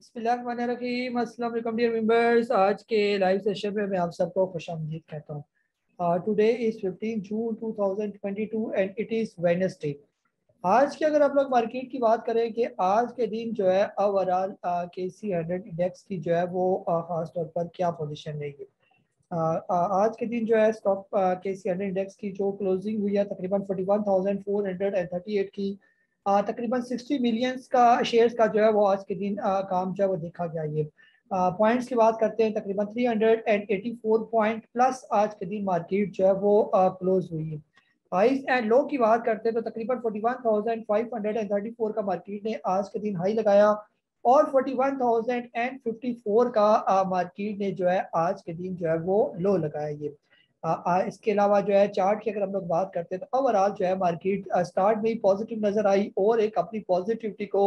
बिस्मिल्लाहिर्रहमानिर्रहीम। अस्सलाम वालेकुम डियर मेंबर्स। आज के लाइव सेशन में मैं आप सबको खुशामदीद कहता हूँ। Today is 15 June 2022 and it is Wednesday. आज की अगर आप लोग मार्केट की बात करें कि आज के दिन जो है ओवरऑल KC 100 इंडेक्स की जो है वो ख़ास तौर पर क्या पोजीशन रहेगी। आज के दिन जो है स्टॉक KC 100 इंडेक्स की जो क्लोजिंग हुई है तकरीबन 41,438 की, तकरीबन 60 मिलियंस का शेयर्स का जो है वो आज के दिन काम जो है वो देखा गया। ये पॉइंट्स की बात करते हैं, तकरीबन 384 पॉइंट प्लस आज के दिन मार्केट जो है वो क्लोज हुई है। हाइस एंड लो की बात करते हैं तो तकरीबन 41,534 का मार्केट ने आज के दिन हाई लगाया और 41,054 का मार्केट ने जो है आज के दिन जो है वो लो लगाया। ये इसके अलावा जो है चार्ट की अगर हम लोग बात करते हैं तो ओवरऑल जो है मार्केट स्टार्ट में ही पॉजिटिव नजर आई और एक अपनी पॉजिटिविटी को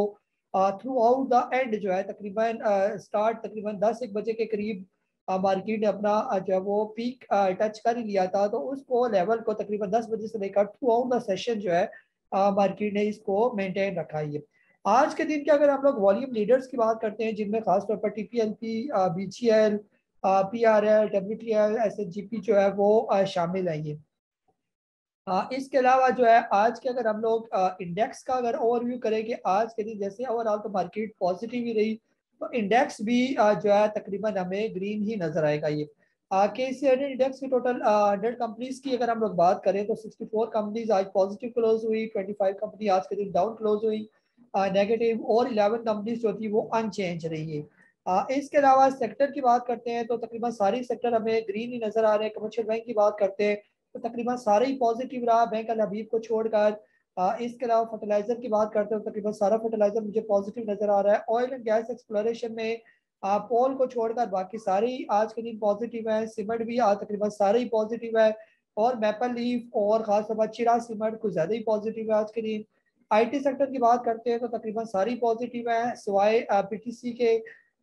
थ्रू आउट द एंड जो है तकरीबन स्टार्ट तकरीबन 10-1 बजे के करीब मार्केट ने अपना जो है वो पीक टच कर ही लिया था। तो उसको लेवल को तकरीबन 10 बजे से लेकर थ्रू आउट द सेशन जो है मार्केट ने इसको मेंटेन रखा है। आज के दिन के अगर हम लोग वॉल्यूम लीडर्स की बात करते हैं जिनमें खासतौर पर TPLP, BGL, PRL, WTL, SHGP जो है वो शामिल है। ये इसके अलावा जो है आज के अगर हम लोग इंडेक्स का अगर ओवरव्यू करें कि आज के दिन जैसे ओवरऑल तो मार्केट पॉजिटिव ही रही तो इंडेक्स भी जो है तकरीबन हमें ग्रीन ही नजर आएगा। ये KC 100 इंडेक्स की टोटल 100 कंपनीज की अगर हम लोग बात करें तो 64 कंपनीज आज पॉजिटिव क्लोज हुई, 25 कंपनी आज के दिन डाउन क्लोज हुई नेगेटिव और 11 कंपनीज जो थी वो अनचेंज रही है। इसके अलावा सेक्टर की बात करते हैं तो तकरीबन सारी सेक्टर हमें ग्रीन ही नजर आ रहे हैं। कमर्शियल बैंक की बात करते हैं तो तकरीबन सारा ही पॉजिटिव रहा बैंक अल हबीब को छोड़कर। इसके अलावा फर्टिलाइजर की बात करते हो तकरीबन सारा फर्टिलाइजर मुझे पॉजिटिव नजर आ रहा है। ऑयल एंड गैस एक्सप्लोरेशन में पोल को छोड़कर बाकी सारे ही आज के दिन पॉजिटिव है। सीमेंट भी आज तकरीबन सारे ही पॉजिटिव है और मैपल लीफ और खासतौर पर चिरा सीमेंट कुछ ज्यादा ही पॉजिटिव है आज के दिन। IT सेक्टर की बात करते हैं तो तकरीबन सारी पॉजिटिव है सिवाय PTC के।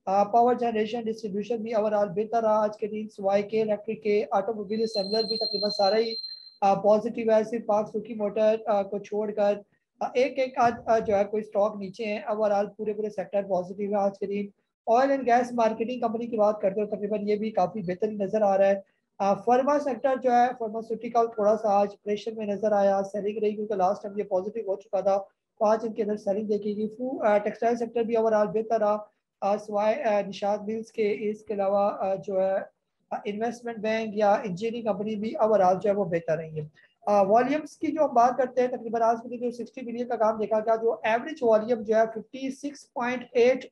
पावर जनरेशन डिस्ट्रीब्यूशन भी ओवरऑल बेहतर रहा आज के दिन सिवाय के इलेक्ट्रिक के। ऑटोमोबाइल असेंबलर भी तकरीबन सारा ही पॉजिटिव है, सिर्फ पाक सुकी मोटर को छोड़कर एक एक आज जो है कोई स्टॉक नीचे है। ओवरऑल पूरे पूरे सेक्टर पॉजिटिव है आज के दिन। Oil and gas marketing company की बात करते हो तकरीबन ये भी काफी बेहतरीन नजर आ रहा है। फार्मा सेक्टर जो है फार्मास्यूटिकल थोड़ा सा आज प्रेशर में नजर आया, सेलिंग रही क्योंकि लास्ट टाइम ये पॉजिटिव हो चुका था तो आज इनके अंदर सेलिंग देखेगी। टेक्सटाइल सेक्टर भी ओवरऑल बेहतर रहा सिवाय निशाद मिल्स के। इसके अलावा जो है इन्वेस्टमेंट बैंक या इंजीनियरिंग कंपनी भी ओवरऑल जो है वो बेहतर रही है। वॉल्यूम्स की जो हम बात करते हैं तकरीबन आज के दिन जो 60 मिलियन का काम देखा गया, जो एवरेज वॉल्यूम जो है 56.8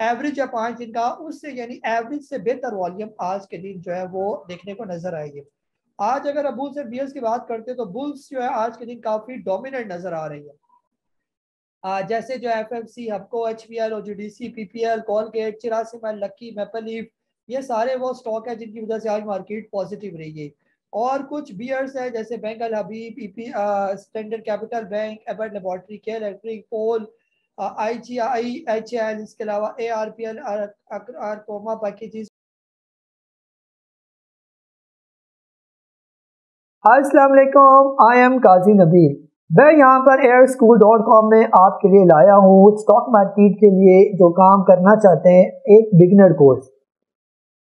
एवरेज है 5 दिन का, उससे यानी एवरेज से बेहतर वॉल्यूम आज के दिन जो है वो देखने को नजर आएगी। आज अगर बुल्स एंड बियर्स की बात करते हैं तो बुल्स जो है आज के दिन काफी डोमिनेंट नजर आ रही है। जैसे जो FMC, Hubco, HBL, OGDC, PPL, Colgate, चिरासिमल, लक्की, मैपल लीफ, ये सारे वो स्टॉक है जिनकी वजह से आज मार्केट पॉजिटिव रही है। और कुछ बियर्स है जैसे bank Al Habib, Standard Capital bank, Abbott laboratory, K Electric, POL, IGI, HL, इसके अलावा ARPL, आरकोमा पैकेजेस। अस्सलाम वालेकुम, आई एम काजी नबील। मैं यहाँ पर airschool.com में आपके लिए लाया हूँ स्टॉक मार्केट के लिए जो काम करना चाहते हैं एक बिगिनर कोर्स।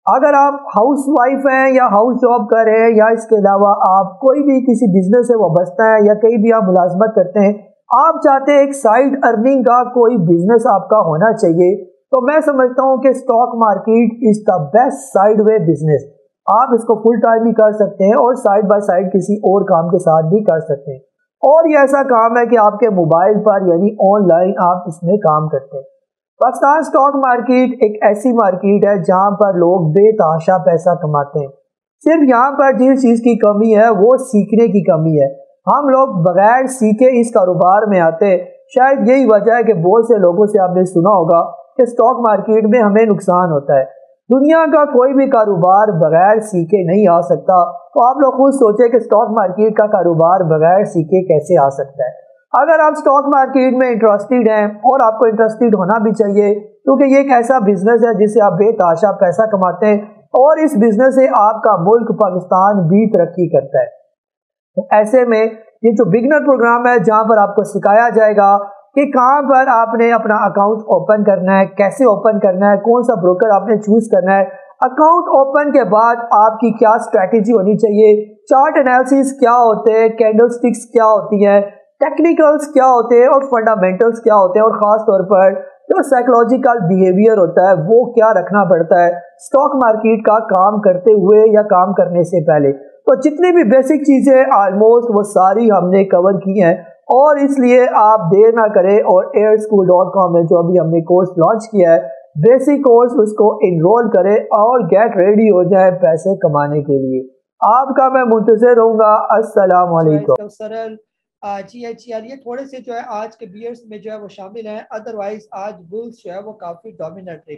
अगर आप हाउस वाइफ हैं या हाउस जॉब कर रहे हैं या इसके अलावा आप कोई भी किसी बिजनेस से वाबस्ता है या कहीं भी आप मुलाजमत करते हैं, आप चाहते हैं एक साइड अर्निंग का कोई बिजनेस आपका होना चाहिए, तो मैं समझता हूँ कि stock market is the best side way business. आप इसको फुल टाइम भी कर सकते हैं और साइड बाय साइड किसी और काम के साथ भी कर सकते हैं। और ये ऐसा काम है कि आपके मोबाइल पर यानी ऑनलाइन आप इसमें काम करते हैं। पाकिस्तान स्टॉक मार्केट एक ऐसी मार्केट है जहां पर लोग बेतहाशा पैसा कमाते हैं। सिर्फ यहाँ पर जिस चीज की कमी है वो सीखने की कमी है। हम लोग बगैर सीखे इस कारोबार में आते हैं। शायद यही वजह है कि बहुत से लोगों से आपने सुना होगा कि स्टॉक मार्केट में हमें नुकसान होता है। दुनिया का कोई भी कारोबार बगैर सीखे नहीं आ सकता, तो आप लोग खुद सोचे कि स्टॉक मार्केट का कारोबार बगैर सीखे कैसे आ सकता है। अगर आप स्टॉक मार्केट में इंटरेस्टेड हैं और आपको इंटरेस्टेड होना भी चाहिए क्योंकि ये एक ऐसा बिजनेस है जिससे आप बेतहाशा पैसा कमाते हैं और इस बिजनेस से आपका मुल्क पाकिस्तान भी तरक्की करता है। तो ऐसे में ये जो बिगनर प्रोग्राम है जहां पर आपको सिखाया जाएगा कि कहाँ पर आपने अपना अकाउंट ओपन करना है, कैसे ओपन करना है, कौन सा ब्रोकर आपने चूज करना है, अकाउंट ओपन के बाद आपकी क्या स्ट्रैटेजी होनी चाहिए, चार्ट एनालिसिस क्या होते हैं, कैंडलस्टिक्स क्या होती हैं, टेक्निकल्स क्या होते हैं और फंडामेंटल्स क्या होते हैं, और ख़ास तौर पर जो साइकोलॉजिकल बिहेवियर होता है वो क्या रखना पड़ता है स्टॉक मार्केट का काम करते हुए या काम करने से पहले। तो जितनी भी बेसिक चीज़ें ऑलमोस्ट वो सारी हमने कवर की हैं, और इसलिए आप देर ना करें और airschool.com में जो अभी हमने कोर्स लॉन्च किया है बेसिक कोर्स, उसको इनरोल करें और गेट रेडी हो जाए पैसे कमाने के लिए। आपका मैं मुंतज़िर रहूँगा। अस्सलाम वालेकुम। सरल GHR ये थोड़े से जो है आज के बियर्स में जो है वो शामिल हैं, अदरवाइज आज बुल्स जो है वो काफ़ी डोमिनेट रहे।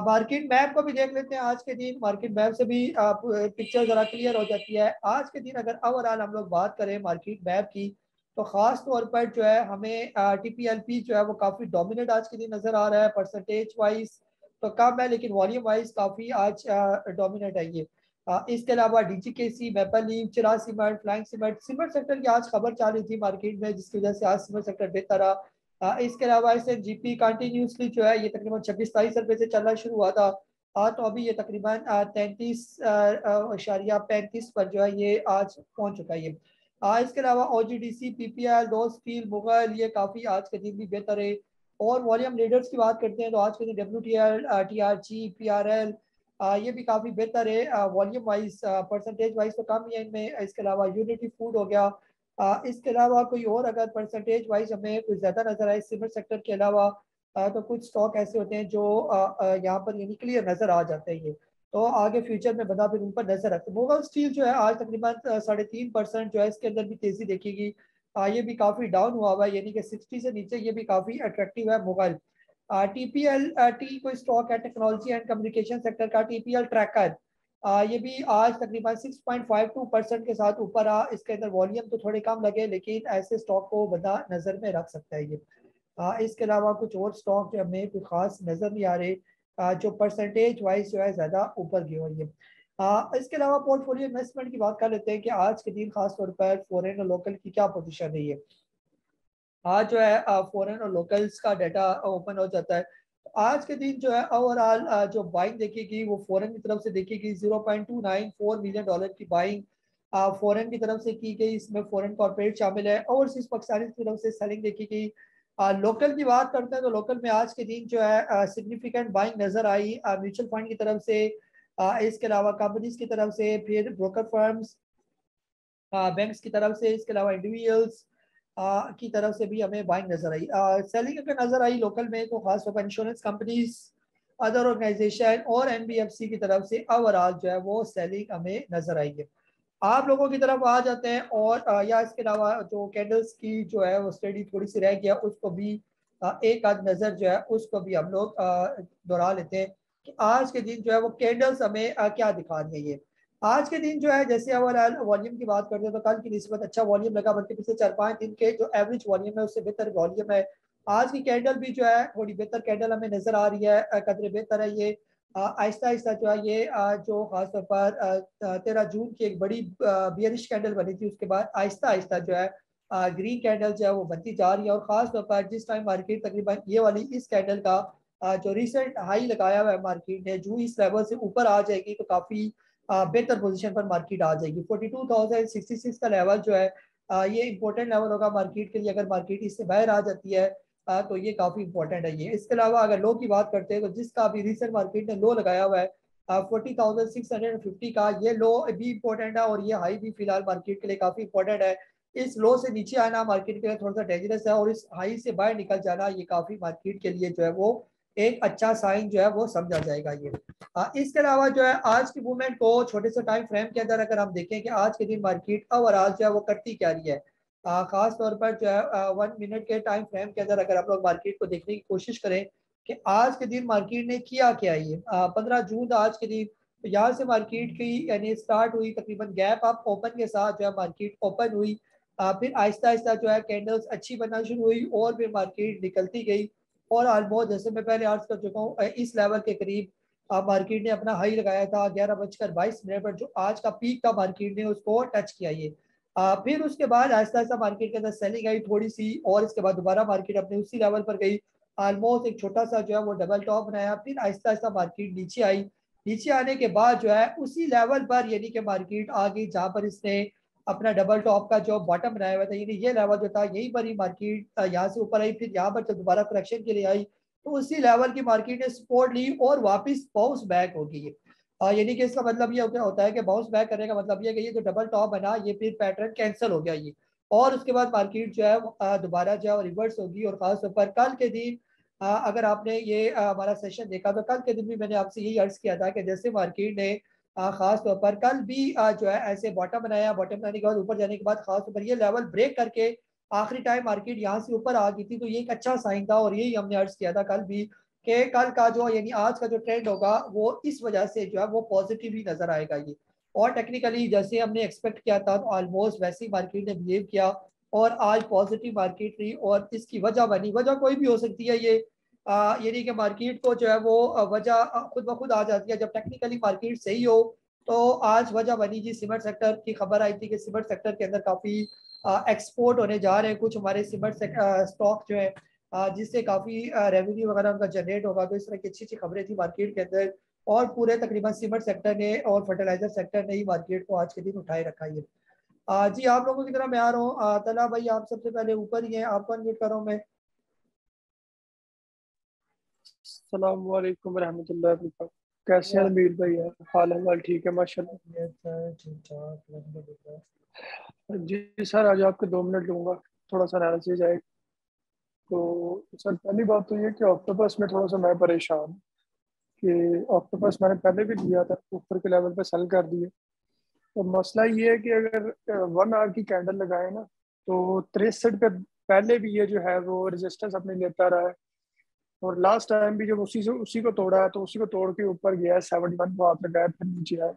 मार्केट मैप को भी देख लेते हैं। आज के दिन मार्केट मैप से भी पिक्चर ज़रा क्लियर हो जाती है। आज के दिन अगर ओवरऑल हम लोग बात करें मार्केट मैप की, तो ख़ास तौर पर जो है हमें TPLP जो है वो काफ़ी डोमिनेट आज के दिन नज़र आ रहा है। परसेंटेज वाइज तो कम है, लेकिन वॉल्यूम वाइज काफ़ी आज डोमिनेट है ये। इसके अलावा DGKC, Maple Leaf, Cherat cement, flying cement, cement sector की आज खबर चल रही थी मार्केट में, जिसकी वजह से आज सीमेंट सेक्टर बेहतर रहा। इसके अलावा SNGP कंटिन्यूसली जो है ये तकरीबन 26-27 रुपये से चलना शुरू हुआ था। तो अभी ये तकरीबन 33.35 पर जो है ये आज पहुंच चुका है ये। इसके अलावा OGDC, PPL, दो स्टील, मुगल ये काफ़ी आज के दिन भी बेहतर है। और वॉल्यूम लीडर्स की बात करते हैं तो आज के दिन WTL, TRG, PRL ये भी काफ़ी बेहतर है वॉल्यूम वाइज। परसेंटेज वाइज तो कम ही है इनमें। इसके अलावा यूनिटी फूड हो गया। इसके अलावा कोई और अगर परसेंटेज वाइज हमें कुछ ज़्यादा नजर आए सीमेंट सेक्टर के अलावा, तो कुछ स्टॉक ऐसे होते हैं जो यहाँ पर यानी क्लियर नजर आ जाते हैं ये। तो आगे फ्यूचर में बता फिर उन पर नजर रखते हैं। मुगल स्टील जो है आज तकरीबन 3.5% जो है इसके अंदर भी तेजी देखेगी। ये भी काफ़ी डाउन हुआ हुआ है, यानी कि 60 से नीचे ये भी काफ़ी अट्रैक्टिव है मुगल। TPL टी कोई स्टॉक है टेक्नोलॉजी एंड कम्युनिकेशन सेक्टर का, TPL ट्रैकर ये भी आज तकरीबन 6.52% के साथ ऊपर आ। इसके अंदर वॉल्यूम तो थोड़े कम लगे, लेकिन ऐसे स्टॉक को बंदा नज़र में रख सकता है ये। इसके अलावा कुछ और स्टॉक जो हमें कोई खास नज़र नहीं आ रहे जो परसेंटेज वाइज जो है ज़्यादा ऊपर गए हुए हैं। इसके अलावा पोर्टफोलियो इन्वेस्टमेंट की बात कर लेते हैं कि आज के दिन खास तौर पर फॉरेन और लोकल की क्या पोजीशन रही है। आज जो है फॉरेन और लोकल्स का डाटा ओपन हो जाता है। तो आज के दिन जो है ओवरऑल जो बाइंग देखेगी वो फॉरेन की तरफ से देखेगी। $0.294 मिलियन की बाइंग फॉरेन की तरफ से की गई। इसमें फॉरेन कॉर्पोरेट शामिल है। ओवरसीज पाकिस्तानी की तरफ से सेलिंग देखी गई। लोकल की बात करते हैं तो लोकल में आज के दिन जो है सिग्निफिकेंट बाइंग नजर आई म्यूचुअल फंड की तरफ से। इसके अलावा कंपनीज की तरफ से, फिर ब्रोकर फर्म्स, बैंक्स की तरफ से, इसके अलावा इंडिविजुअल्स की तरफ से भी हमें बाइंग नजर आई। सेलिंग अगर नजर आई लोकल में तो खासतौर पर इंश्योरेंस कंपनीज, अदर ऑर्गेनाइजेशन और NBFC की तरफ से ओवरऑल जो है वो सेलिंग हमें नजर आई है। आप लोगों की तरफ आ जाते हैं और या इसके अलावा जो कैंडल्स की जो है वो स्टडी थोड़ी सी रह गया, उसको भी एक आध नज़र जो है उसको भी हम लोग दोहरा लेते हैं कि आज के दिन जो है वो कैंडल्स हमें क्या दिखा रही है ये। आज के दिन जो है जैसे ओवरऑल वॉल्यूम की बात करते हैं तो कल की निस्बत अच्छा वॉल्यूम लगा, बल्कि पिछले 4-5 दिन के जो एवरेज वॉल्यूम है उससे बेहतर वॉल्यूम है। आज की कैंडल भी जो है थोड़ी बेहतर कैंडल हमें नजर आ रही है, कदरे बेहतर है ये। आहिस्ता आहिस्ता जो है ये जो खासतौर पर 13 जून की एक बड़ी बियरिश कैंडल बनी थी, उसके बाद आहिस्ता आहिस्ता जो है ग्रीन कैंडल जो है वो बनती जा रही है। और खासतौर पर जिस टाइम मार्केट तकरीबन ये वाली इस कैंडल का जो रिसेंट हाई लगाया हुआ है मार्केट ने, जो इस लेवल से ऊपर आ जाएगी तो काफ़ी बेहतर पोजीशन पर मार्केट आ जाएगी। 42,066 का लेवल जो है ये इंपॉर्टेंट लेवल होगा मार्केट के लिए। अगर मार्केट इससे बाहर आ जाती है तो ये काफ़ी इंपॉर्टेंट है ये। इसके अलावा अगर लो की बात करते हैं तो जिसका अभी रिसेंट मार्केट ने लो लगाया हुआ है 40,650 का, ये लो भी इंपॉर्टेंट है और ये हाई भी फिलहाल मार्केट के लिए काफ़ी इंपॉर्टेंट है। इस लो से नीचे आना मार्केट के लिए थोड़ा सा डेंजरस है, और इस हाई से बाहर निकल जाना ये काफ़ी मार्केट के लिए जो है वो एक अच्छा साइन जो है वो समझा जाएगा ये। इसके अलावा जो है आज की मूवमेंट को छोटे से टाइम फ्रेम के अंदर अगर हम देखें कि आज के दिन मार्केट ओवरऑल जो है वो करती क्या रही है, खास तौर पर जो है 1 मिनट के टाइम फ्रेम के अंदर अगर आप लोग मार्केट को देखने की कोशिश करें कि आज के दिन मार्केट ने किया क्या ये। 15 जून आज के दिन तो यहाँ से मार्केट की यानी स्टार्ट हुई तकरीबन गैप अप ओपन के साथ जो है मार्केट ओपन हुई। फिर आहिस्ता आहिस्ता जो है कैंडल्स अच्छी बनना शुरू हुई और फिर मार्केट निकलती गई। और ऑलमोस्ट जैसे मैं पहले अर्ज कर चुका हूँ इस लेवल के करीब मार्केट ने अपना हाई लगाया था 11:22 पर, जो आज का पीक था मार्केट ने उसको टच किया ये। फिर उसके बाद आहिस्ता आहिस्ता मार्केट के अंदर सेलिंग आई थोड़ी सी, और इसके बाद दोबारा मार्केट अपने उसी लेवल पर गई, ऑलमोस्ट एक छोटा सा जो है वो डबल टॉप बनाया, फिर आहिस्ता आहिस्ता मार्केट नीचे आई। नीचे आने के बाद जो है उसी लेवल पर यानी कि मार्केट आ गई जहां पर इसने अपना डबल टॉप का जो बॉटम बनाया हुआ था, यानी ये लेवल जो था यहीं पर ही मार्केट यहाँ से ऊपर आई, फिर यहाँ पर जब दोबारा करेक्शन के लिए आई तो उसी लेवल की मार्केट ने सपोर्ट ली और वापस बाउंस बैक हो गई है। यानी कि इसका मतलब ये क्या होता है कि बाउंस बैक करने का मतलब ये कि ये जो डबल टॉप बना ये फिर पैटर्न कैंसिल हो गया ये, और उसके बाद मार्केट जो है दोबारा जो है रिवर्स होगी। और खास तौर पर कल के दिन अगर आपने ये हमारा सेशन देखा तो कल के दिन भी मैंने आपसे यही अर्ज किया था कि जैसे मार्केट ने खास तौर पर कल भी जो है ऐसे बॉटम बनाया, बॉटम बनाने के बाद ऊपर जाने के बाद खास तौर पर ये लेवल ब्रेक करके आखिरी टाइम मार्केट यहाँ से ऊपर आ गई थी, तो ये एक अच्छा साइन था। और यही हमने अर्ज किया था कल भी कि कल का जो यानी आज का जो ट्रेंड होगा वो इस वजह से जो है वो पॉजिटिव ही नजर आएगा ये। और टेक्निकली जैसे हमने एक्सपेक्ट किया था तो ऑलमोस्ट वैसे ही मार्केट ने बिहेव किया और आज पॉजिटिव मार्केट रही। और इसकी वजह बनी, वजह कोई भी हो सकती है ये, यानी कि मार्केट को जो है वो वजह खुद ब खुद आ जाती है जब टेक्निकली मार्केट सही हो। तो आज वजह बनी जी, सीमेंट सेक्टर की खबर आई थी कि सीमेंट सेक्टर के अंदर काफी एक्सपोर्ट होने जा रहे हैं कुछ हमारे सीमेंट स्टॉक जो है, जिससे काफी रेवेन्यू वगैरह उनका जनरेट होगा। तो इस तरह की अच्छी अच्छी खबरें थी मार्केट के अंदर, और पूरे तकरीबन सीमेंट सेक्टर ने और फर्टिलाइजर सेक्टर ने ही मार्केट को आज के दिन उठाए रखा है। जी आप लोगों की तरह मैं आ रहा हूँ, तला भाई आप सबसे पहले ऊपर ही हैं, आपको अनम्यूट कर रहा हूँ मैं। अस्सलाम वालेकुम रहमतुल्लाहि वबरकातुहू। कैसे हैं अमीर भाई? यार हाल अहवाल ठीक है माशाल्लाह। ठीक ठाक अलहम्दुलिल्लाह। जी सर, आज आपके 2 मिनट लूँगा, थोड़ा सा एनालिसिस है। तो सर पहली बात तो ये कि ऑक्टोपस में थोड़ा सा मैं परेशान हूँ कि ऑक्टोपस मैंने पहले भी लिया था, ऊपर के लेवल पे सेल कर दिए। तो मसला ये है कि अगर 1 आवर की कैंडल लगाए ना तो 63 पे पहले भी ये जो है वो रेजिस्टेंस अपने लेता रहा है, और लास्ट टाइम भी जब उसी को तोड़ा है तो उसी को तोड़ के ऊपर गया है, 71 को हाथ लगाया फिर नीचे आया।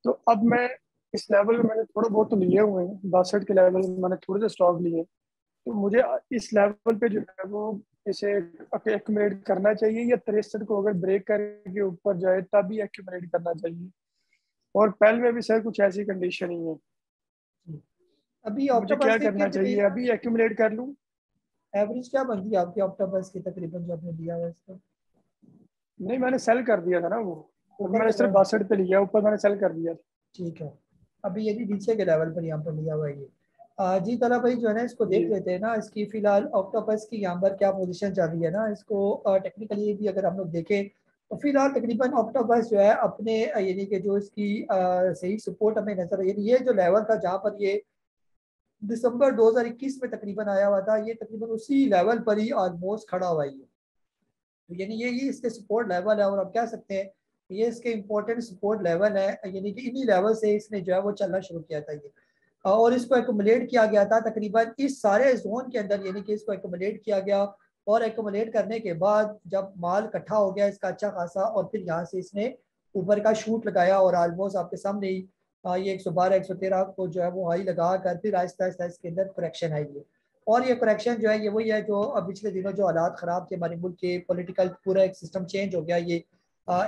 तो अब मैं इस लेवल में मैंने थोड़ा बहुत तो लिए हुए हैं, 62 के लेवल में मैंने थोड़े से स्टॉक लिए हैं। तो मुझे इस लेवल पे जो है वो इसे एक्यूमुलेट करना चाहिए, या 63 को अगर ब्रेक करके ऊपर जाए तभी एक्यूमुलेट करना चाहिए? और पहले में भी सर कुछ ऐसी कंडीशन ही है, अभी मुझे क्या ऑक्टोपस की करना चाहिए? अभी एक्यूमुलेट कर लूँ? एवरेज क्या बनती है आपकी ऑक्टोपस की तकरीबन जो आपने दिया हुआ है इसका? नहीं, मैंने सेल कर दिया था ना वो, अभी ऊपर मैंने के सिर्फ लेवल, 62 पे लिया, ऊपर मैंने सेल कर दिया था। ठीक है। अभी यदि नीचे के लेवल पर यहाँ पर लिया हुआ है ये, जी तला भाई जो है ना इसको देख जी लेते हैं ना, इसकी फिलहाल ऑक्टोपस की यहाँ पर क्या पोजीशन चल रही है ना, इसको टेक्निकली भी अगर हम लोग देखें तो फिलहाल तकरीबन ऑक्टोपस जो है अपने यानी कि जो इसकी सही सपोर्ट हमें नजर आई, यानी ये जो लेवल था जहाँ पर ये दिसंबर 2021 में तकरीबन आया हुआ था, ये तकरीबन उसी लेवल पर ही ऑलमोस्ट खड़ा हुआ है ये। तो यानी ये इसके सपोर्ट लेवल है, और आप कह सकते हैं ये इसके इम्पोर्टेंट सपोर्ट लेवल है, यानी कि इन्हीं लेवल से इसने जो है वो चलना शुरू किया था ये। और इसको एकुमुलेट किया गया था तकरीबन इस सारे जोन के अंदर, यानी कि इसको एकुमुलेट किया गया, और एकुमुलेट करने के बाद जब माल इकट्ठा हो गया इसका अच्छा खासा, और फिर यहाँ से इसने ऊपर का शूट लगाया, और ऑलमोस्ट आपके सामने ही ये 112 113 को जो है वो हाई लगा कर फिर आहिस्ता आहिस्ता इसके अंदर करेक्शन आई है। और ये करेक्शन जो है ये वही है जो पिछले दिनों जो हालात ख़राब थे हमारे मुल्क के, पॉलिटिकल पूरा एक सिस्टम चेंज हो गया ये,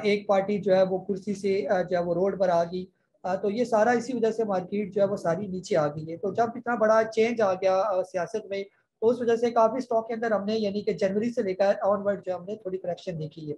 एक पार्टी जो है वो कुर्सी से जो है वो रोड पर आ गई, तो ये सारा इसी वजह से मार्केट जो है वो सारी नीचे आ गई है। तो जब इतना बड़ा चेंज आ गया सियासत में, तो उस वजह से काफ़ी स्टॉक के अंदर हमने यानी कि जनवरी से लेकर ऑनवर्ड जो हमने थोड़ी करेक्शन देखी है।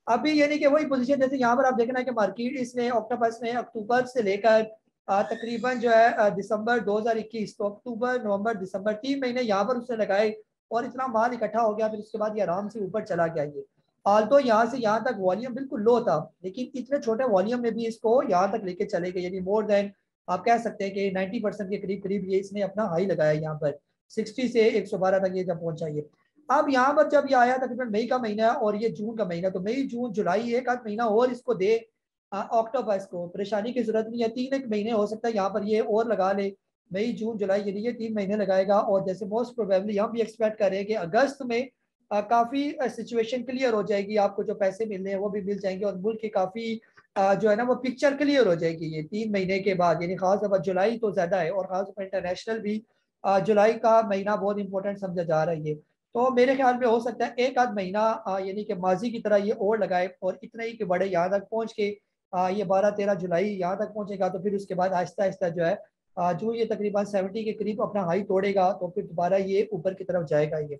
अभी यानी कि वही पोजीशन जैसे यहाँ पर आप देखना है कि मार्केट इसने ऑक्टोपस ने अक्टूबर से लेकर तकरीबन जो है दिसंबर 2021, तो अक्टूबर नवंबर दिसंबर 3 महीने यहाँ पर उसने लगाए, और इतना माल इकट्ठा हो गया, फिर उसके बाद ये आराम से ऊपर चला गया ये। हाल तो यहाँ से यहाँ तक वॉल्यूम बिल्कुल लो था, लेकिन इतने छोटे वॉल्यूम में भी इसको यहाँ तक लेके चले गए, यानी मोर देन आप कह सकते हैं कि 90% के करीब करीब ये इसने अपना हाई लगाया यहाँ पर, 60 से 112 तक ये जब पहुंचा ये। अब यहाँ पर जब ये आया तकरीबन मई का महीना है और ये जून का महीना, तो मई जून जुलाई एक आध महीना और इसको दे अक्टूबर को, परेशानी की जरूरत नहीं है, 3 एक महीने हो सकता है यहाँ पर ये और लगा ले, मई जून जुलाई यानी ये 3 महीने लगाएगा। और जैसे मोस्ट प्रोबेबली हम भी एक्सपेक्ट कर रहे हैं कि अगस्त में काफी सिचुएशन क्लियर हो जाएगी, आपको जो पैसे मिलने हैं वो भी मिल जाएंगे, और मुल्क की काफी जो है ना वो पिक्चर क्लियर हो जाएगी ये 3 महीने के बाद, यानी खासतौर पर जुलाई तो ज्यादा है, और खासतौर पर इंटरनेशनल भी जुलाई का महीना बहुत इंपॉर्टेंट समझा जा रहा है ये। तो मेरे ख्याल में हो सकता है एक आध महीना यानी कि माजी की तरह ये और लगाए, और इतना ही कि बड़े यहाँ तक पहुंच के ये 12 13 जुलाई यहाँ तक पहुंचेगा, तो फिर उसके बाद आहिस्ता आहिस्ता जो है जो ये तकरीबन 70 के करीब अपना हाई तोड़ेगा तो फिर दोबारा ये ऊपर की तरफ जाएगा ये।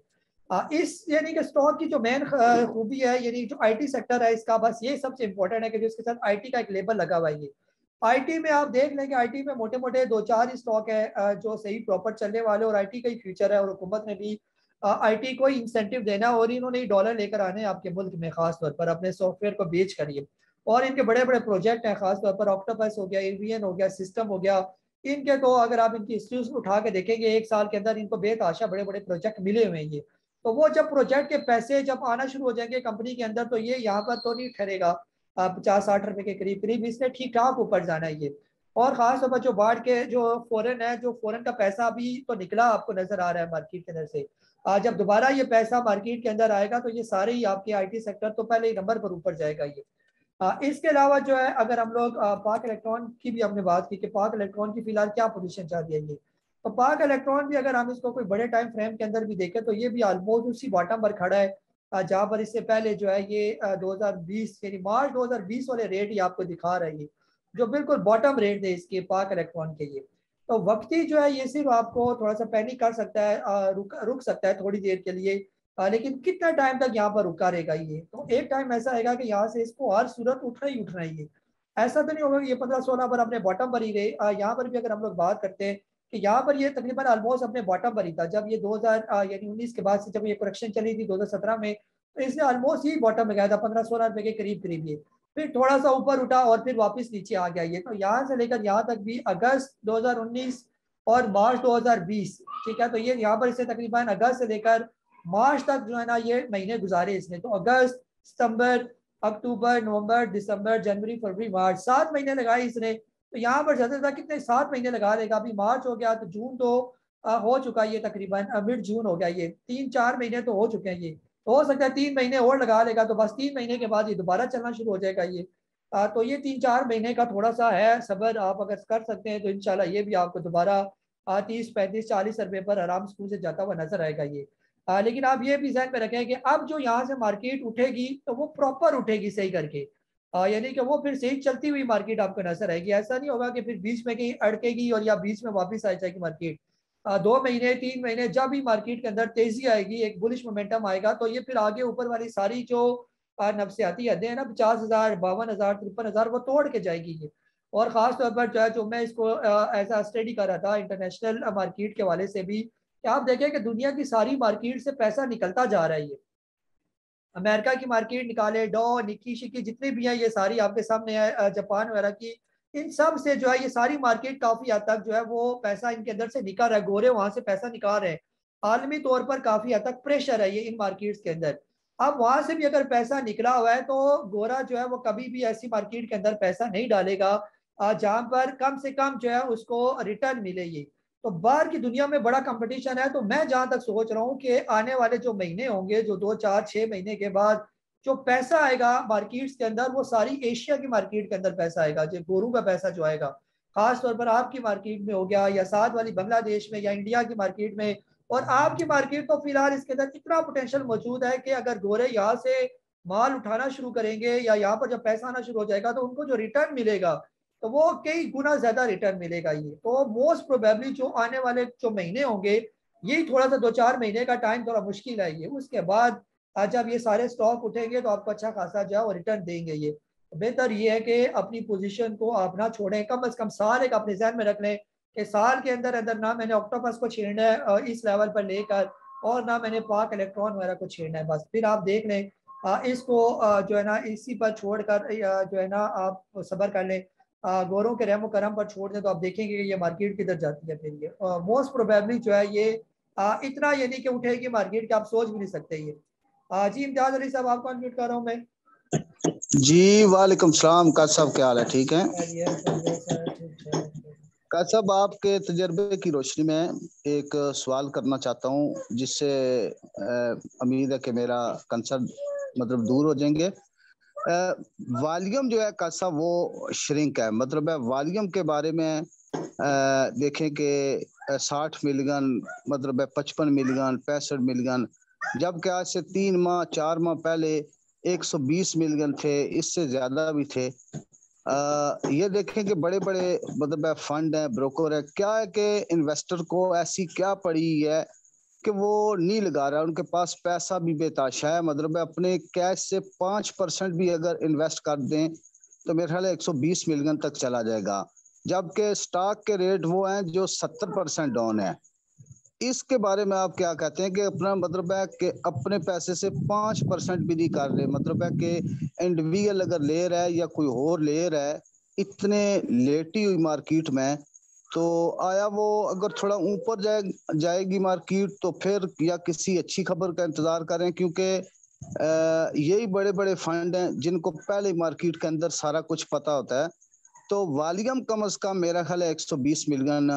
इस यानी कि स्टॉक की जो मेन खूबी है, यानी जो आईटी सेक्टर है इसका, बस ये सबसे इंपॉर्टेंट है कि जो इसके साथ आईटी का एक लेबल लगा हुआ है। ये आईटी में आप देख लेंगे, आईटी में मोटे मोटे 2-4 स्टॉक है जो सही प्रॉपर चलने वाले और आईटी का ही फ्यूचर है, और हुकूमत ने भी आईटी को इंसेंटिव देना और इन्होंने डॉलर लेकर आने आपके मुल्क में, खास तौर पर अपने सॉफ्टवेयर को बेच करिए। और इनके बड़े बड़े प्रोजेक्ट हैं, खास तौर पर ऑक्टोपस हो गया, एवीएन हो गया, सिस्टम हो गया। इनके तो अगर आप इनकी हिस्ट्री उठा के देखेंगे, एक साल के अंदर इनको बेतहाशा बड़े बड़े प्रोजेक्ट मिले हुए हैं ये। तो वो जब प्रोजेक्ट के पैसे जब आना शुरू हो जाएंगे कंपनी के अंदर, तो ये यहाँ पर तो नहीं ठहरेगा 50-60 रुपए के करीब करीब, इसने ठीक ठाक ऊपर जाना है ये। और खास तौर पर जो बाढ़ के जो फॉरेन है, जो फॉरेन का पैसा अभी तो निकला आपको नजर आ रहा है मार्केट के अंदर से, जब दोबारा ये पैसा मार्केट के अंदर आएगा तो ये सारे ही आपके आईटी सेक्टर तो पहले ही नंबर पर ऊपर जाएगा ये। इसके अलावा जो है, अगर हम लोग पाक इलेक्ट्रॉन की भी हमने बात की कि पाक इलेक्ट्रॉन की फिलहाल क्या पोजीशन चल रही है ये, तो पाक इलेक्ट्रॉन भी अगर हम इसको कोई बड़े टाइम फ्रेम के अंदर भी देखें तो ये भी ऑलमोस्ट उसी बॉटम पर खड़ा है, जहाँ पर इससे पहले जो है ये 2020 यानी मार्च 2020 वाले रेट ही आपको दिखा रहा है ये, जो बिल्कुल बॉटम रेट थे इसके पाक इलेक्ट्रॉन के ये। तो वक्ती जो है ये सिर्फ आपको थोड़ा सा पैनिक कर सकता है, रुक सकता है थोड़ी देर के लिए, लेकिन कितना टाइम तक यहाँ पर रुका रहेगा ये, तो एक टाइम ऐसा आएगा कि यहाँ से इसको हर सूरत उठना ही ये। ऐसा तो नहीं होगा कि ये 15-16 पर अपने बॉटम पर ही रहे। यहाँ पर भी अगर हम लोग बात करते हैं कि यहाँ पर ये तकरीबन ऑलमोस्ट अपने बॉटम पर ही था, जब ये 2000 यानी 19 के बाद से जब ये करेक्शन चली थी 2017 में, तो इसने ऑलमोस्ट यही बॉटम में गया था 15-16 रुपए के करीब करीब ये, फिर थोड़ा सा ऊपर उठा और फिर वापस नीचे आ गया ये। तो यहाँ से लेकर यहाँ तक भी अगस्त 2019 और मार्च 2020, ठीक है, तो ये यहाँ पर इसे तकरीबन अगस्त से लेकर मार्च तक जो है ना ये महीने गुजारे इसने। तो अगस्त, सितंबर, अक्टूबर, नवंबर, दिसंबर, जनवरी, फरवरी, मार्च, 7 महीने लगाए इसने। तो यहाँ पर ज्यादा कितने 7 महीने लगा लेगा, अभी मार्च हो गया तो जून तो हो चुका ये तकरीबन मिड जून हो गया ये, 3-4 महीने तो हो चुके हैं ये। तो हो सकता है 3 महीने और लगा लेगा, तो बस 3 महीने के बाद ये दोबारा चलना शुरू हो जाएगा ये। तो ये 3-4 महीने का थोड़ा सा है सबर, आप अगर कर सकते हैं तो इंशाल्लाह ये भी आपको दोबारा 30-35-40 रुपए पर आराम से जाता हुआ नजर आएगा ये। लेकिन आप ये भी ध्यान में रखें कि अब जो यहाँ से मार्केट उठेगी तो वो प्रॉपर उठेगी सही करके, यानी कि वो फिर सही चलती हुई मार्केट आपको नजर आएगी। ऐसा नहीं होगा कि फिर बीच में कहीं अड़केगी और या बीच में वापस आ जाएगी मार्केट। 2 महीने 3 महीने जब भी मार्केट के अंदर तेजी आएगी, एक बुलिश मोमेंटम आएगा, तो ये फिर आगे ऊपर वाली सारी जो नफसियाती हदें हैं ना, 50,000, 52,000, 53,000, वो तोड़ के जाएगी ये। और खास तौर पर जो मैं इसको ऐसा स्टडी कर रहा था इंटरनेशनल मार्केट के वाले से भी, कि आप देखें कि दुनिया की सारी मार्केट से पैसा निकलता जा रहा है ये। अमेरिका की मार्केट निकाले, डॉ, निकी शिकी जितने भी हैं ये सारी आपके सामने है, जापान वगैरह की, इन सब से जो है ये सारी मार्केट काफी हद तक जो है वो पैसा इनके अंदर से निकाल रहा है, गोरे वहां से पैसा निकाल रहे हैं। आलमी तौर पर काफी हद तक प्रेशर है ये इन मार्केट्स के अंदर। अब वहां से भी अगर पैसा निकला हुआ है तो गोरा जो है वो कभी भी ऐसी मार्केट के अंदर पैसा नहीं डालेगा जहां पर कम से कम जो है उसको रिटर्न मिले ये। तो बाहर की दुनिया में बड़ा कंपटीशन है, तो मैं जहां तक सोच रहा हूँ कि आने वाले जो महीने होंगे, जो 2-4-6 महीने के बाद जो पैसा आएगा मार्केट्स के अंदर, वो सारी एशिया की मार्केट के अंदर पैसा आएगा, जो गोरू का पैसा जो आएगा, खास तौर पर आपकी मार्केट में हो गया, या साथ वाली बांग्लादेश में, या इंडिया की मार्केट में। और आपकी मार्केट तो फिलहाल इसके अंदर इतना पोटेंशियल मौजूद है कि अगर गोरे यहाँ से माल उठाना शुरू करेंगे या यहाँ पर जब पैसा आना शुरू हो जाएगा, तो उनको जो रिटर्न मिलेगा तो वो कई गुना ज्यादा रिटर्न मिलेगा ये। तो मोस्ट प्रोबेबली जो आने वाले जो महीने होंगे, यही थोड़ा सा 2-4 महीने का टाइम थोड़ा मुश्किल है ये। उसके बाद जब ये सारे स्टॉक उठेंगे तो आपको अच्छा खासा जो है वो रिटर्न देंगे ये। तो बेहतर ये है कि अपनी पोजीशन को आप ना छोड़ें, कम से कम साल एक अपने जहन में रख लें कि साल के अंदर अंदर ना मैंने ऑक्टोपस को छेड़ना है इस लेवल पर लेकर, और ना मैंने पाक इलेक्ट्रॉन वगैरह को छेड़ना है। बस फिर आप देख लें, इसको जो है ना इसी पर छोड़कर जो है ना आप सब्र कर लें, गोरों के रहमो करम पर छोड़ दें, तो आप देखेंगे कि ये मार्केट किधर जाती है। फिर ये मोस्ट प्रोबेबली जो है ये इतना ये नहीं कि उठेगी मार्केट कि आप सोच भी नहीं सकते ये। जी इम्तियाज अली साहब, आपको अनम्यूट कर रहा हूँ मैं। जी वालेकुम सलाम। का साहब क्या हाल है? ठीक है का साहब, आपके तजर्बे की रोशनी में एक सवाल करना चाहता हूँ, जिससे उम्मीद है कि मेरा कंसर्न मतलब दूर हो जाएंगे। वॉल्यूम जो है का साहब वो श्रिंक है, मतलब है वॉल्यूम के बारे में देखें कि 60 मिलियन मतलब है 55 मिलियन 65 मिलियन, जबकि आज से 3 माह 4 माह पहले 120 मिलियन थे, इससे ज्यादा भी थे। ये देखें कि बड़े बड़े मतलब फंड है, ब्रोकर है, क्या है कि इन्वेस्टर को ऐसी क्या पड़ी है कि वो नहीं लगा रहा, उनके पास पैसा भी बेताशा है। मतलब अपने कैश से 5% भी अगर इन्वेस्ट कर दें तो मेरे ख्याल 120 मिलियन तक चला जाएगा, जबकि स्टॉक के रेट वो हैं जो 70% डाउन है। इसके बारे में आप क्या कहते हैं कि अपना मतलब है कि अपने पैसे से 5% भी नहीं कर रहे, मतलब है कि इंडिविजुअल अगर ले रहा है या कोई और ले रहा है इतने लेटी हुई मार्केट में, तो आया वो अगर थोड़ा ऊपर जाएगी मार्केट तो फिर या किसी अच्छी खबर का इंतजार करें, क्योंकि यही बड़े बड़े फंड हैं जिनको पहले मार्केट के अंदर सारा कुछ पता होता है। तो वॉल्यूम कम से कम मेरा ख्याल है 120 मिलियन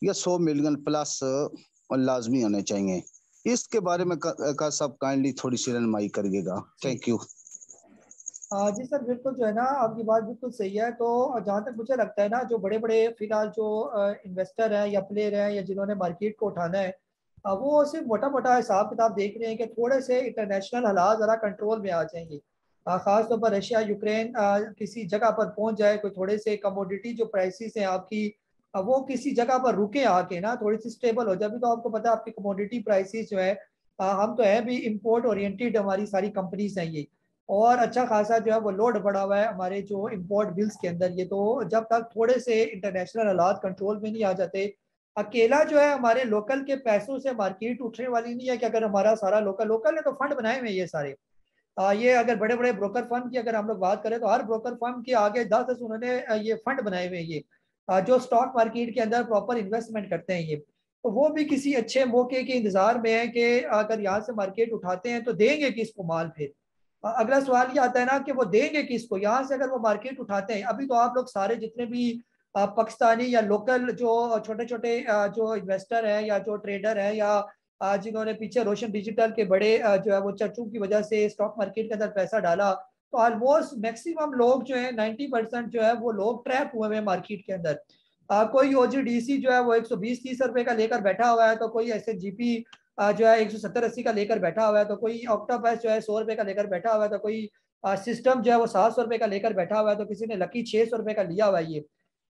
या 100 मिलियन प्लस और लाजमी होने चाहिए। इसके बारे में का सब काइंडली थोड़ी सी रहनुमाई करिएगा। Thank you. जी सर, बिल्कुल जो है ना आपकी बात बिल्कुल सही है। तो जहाँ तक मुझे लगता है ना, जो बड़े बड़े फिलहाल जो इन्वेस्टर हैं या प्लेयर हैं या जिन्होंने मार्केट को उठाना है, वो सिर्फ मोटा मोटा हिसाब किताब देख रहे हैं कि थोड़े से इंटरनेशनल हालात ज़रा कंट्रोल में आ जाएंगे। खासतौर पर रशिया यूक्रेन किसी जगह पर पहुंच जाए, कोई थोड़े से कमोडिटी जो प्राइसेस हैं आपकी, वो किसी जगह पर रुके आके ना, थोड़ी सी स्टेबल हो जाए। अभी तो आपको पता है आपकी कमोडिटी प्राइसेस जो है, हम तो है भी इम्पोर्ट ओरिएंटेड, हमारी सारी कंपनीज हैं ये, और अच्छा खासा जो है वो लोड बढ़ा हुआ है हमारे जो इंपोर्ट बिल्स के अंदर। ये तो जब तक थोड़े से इंटरनेशनल हालात कंट्रोल में नहीं आ जाते, अकेला जो है हमारे लोकल के पैसों से मार्केट उठने वाली नहीं है। कि अगर हमारा सारा लोकल लोकल ने तो फंड बनाए हुए हैं ये सारे, ये अगर बड़े बड़े ब्रोकर फर्म की अगर हम लोग बात करें तो हर ब्रोकर फर्म के आगे 10 उन्होंने ये फंड बनाए हुए हैं ये, जो स्टॉक मार्केट के अंदर प्रॉपर इन्वेस्टमेंट करते हैं ये। तो वो भी किसी अच्छे मौके के इंतजार में है कि अगर यहाँ से मार्केट उठाते हैं तो देंगे किसको माल फिर। अगला सवाल ये आता है ना कि वो देंगे किसको। यहाँ से अगर वो मार्केट उठाते हैं, अभी तो आप लोग सारे जितने भी पाकिस्तानी या लोकल जो छोटे छोटे जो इन्वेस्टर हैं या जो ट्रेडर हैं या जिन्होंने पीछे रोशन डिजिटल के बड़े जो है वो चर्चों की वजह से स्टॉक मार्केट के अंदर पैसा डाला, तो ऑलमोस्ट मैक्सिमम लोग जो है 90% जो है वो लोग ट्रैप हुए हैं मार्केट के अंदर। कोई ओजीडीसी जो है वो 120-30 रुपए का लेकर बैठा हुआ है, तो कोई ऐसे जीपी जो है 170-80 का लेकर बैठा हुआ है, तो कोई ऑक्टोपस जो है 100 रुपए का लेकर बैठा हुआ है, तो कोई सिस्टम जो है वो 700 रुपए का लेकर बैठा हुआ है, तो किसी ने लकी 600 रुपए का लिया हुआ है ये।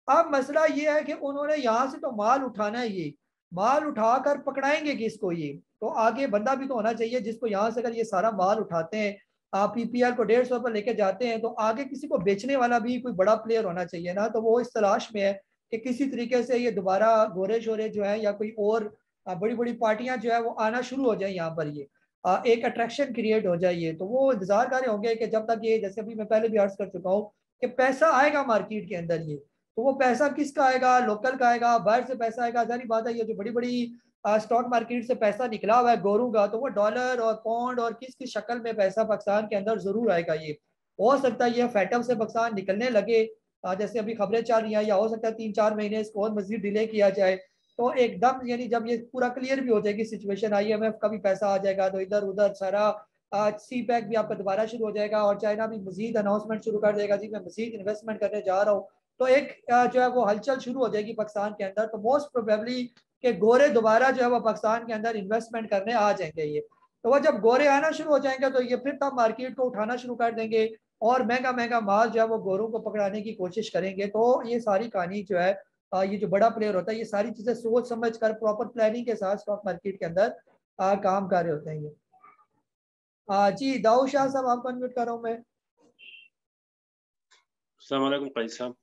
अब मसला ये है कि उन्होंने यहाँ से तो माल उठाना है, ये माल उठाकर पकड़ाएंगे किसको ये। तो आगे बंदा भी तो होना चाहिए जिसको यहाँ से अगर ये सारा माल उठाते हैं, आप पीपीआर को 150 पर लेके जाते हैं, तो आगे किसी को बेचने वाला भी कोई बड़ा प्लेयर होना चाहिए ना। तो वो इस तलाश में है कि किसी तरीके से ये दोबारा गोरे शोरे जो है या कोई और बड़ी बड़ी पार्टियां जो है वो आना शुरू हो जाए यहाँ पर, ये एक अट्रैक्शन क्रिएट हो जाए। तो वो इंतजार कर रहे होंगे कि जब तक ये, जैसे अभी मैं पहले भी अर्ज कर चुका हूँ कि पैसा आएगा मार्केट के अंदर ये, तो वो पैसा किसका आएगा, लोकल का आएगा, बाहर से पैसा आएगा। जारी बात है ये जो बड़ी बड़ी स्टॉक मार्केट से पैसा निकला हुआ है गोरू का, तो वो डॉलर और पौंड और किस किस शक्ल में पैसा पाकिस्तान के अंदर जरूर आएगा। ये हो सकता है ये फैटम से पाकिस्तान निकलने लगे, जैसे अभी खबरें चल रही हैं, या हो सकता है 3-4 महीने इसको और मजीद डिले किया जाए। तो एकदम यानी जब ये पूरा क्लियर भी हो जाएगी सिचुएशन, आईएमएफ का भी पैसा आ जाएगा, तो इधर उधर सारा सी पैक भी आपका दोबारा शुरू हो जाएगा, और चाइना भी मजीद अनाउंसमेंट शुरू कर देगा जी मैं मजीद इन्वेस्टमेंट करने जा रहा हूँ। तो एक जो है वो हलचल शुरू हो जाएगी पाकिस्तान के अंदर। तो मोस्ट प्रोबेबली कि गोरे दोबारा जो है वो पाकिस्तान के अंदर इन्वेस्टमेंट करने आ जाएंगे ये। तो वह जब गोरे आना शुरू हो जाएंगे तो ये फिर तब मार्केट को उठाना शुरू कर देंगे, और महंगा महंगा माल जो है वो गोरों को पकड़ाने की कोशिश करेंगे। तो ये सारी कहानी जो है, ये जो बड़ा प्लेयर होता है ये सारी चीजें सोच समझ कर प्रॉपर प्लानिंग के साथ स्टॉक मार्केट के अंदर काम कर रहे होते हैं ये। जी दाऊद शाह साहब आपको अनम्यूट कर रहा हूँ मैं। अस्सलाम वालेकुम काजी साहब।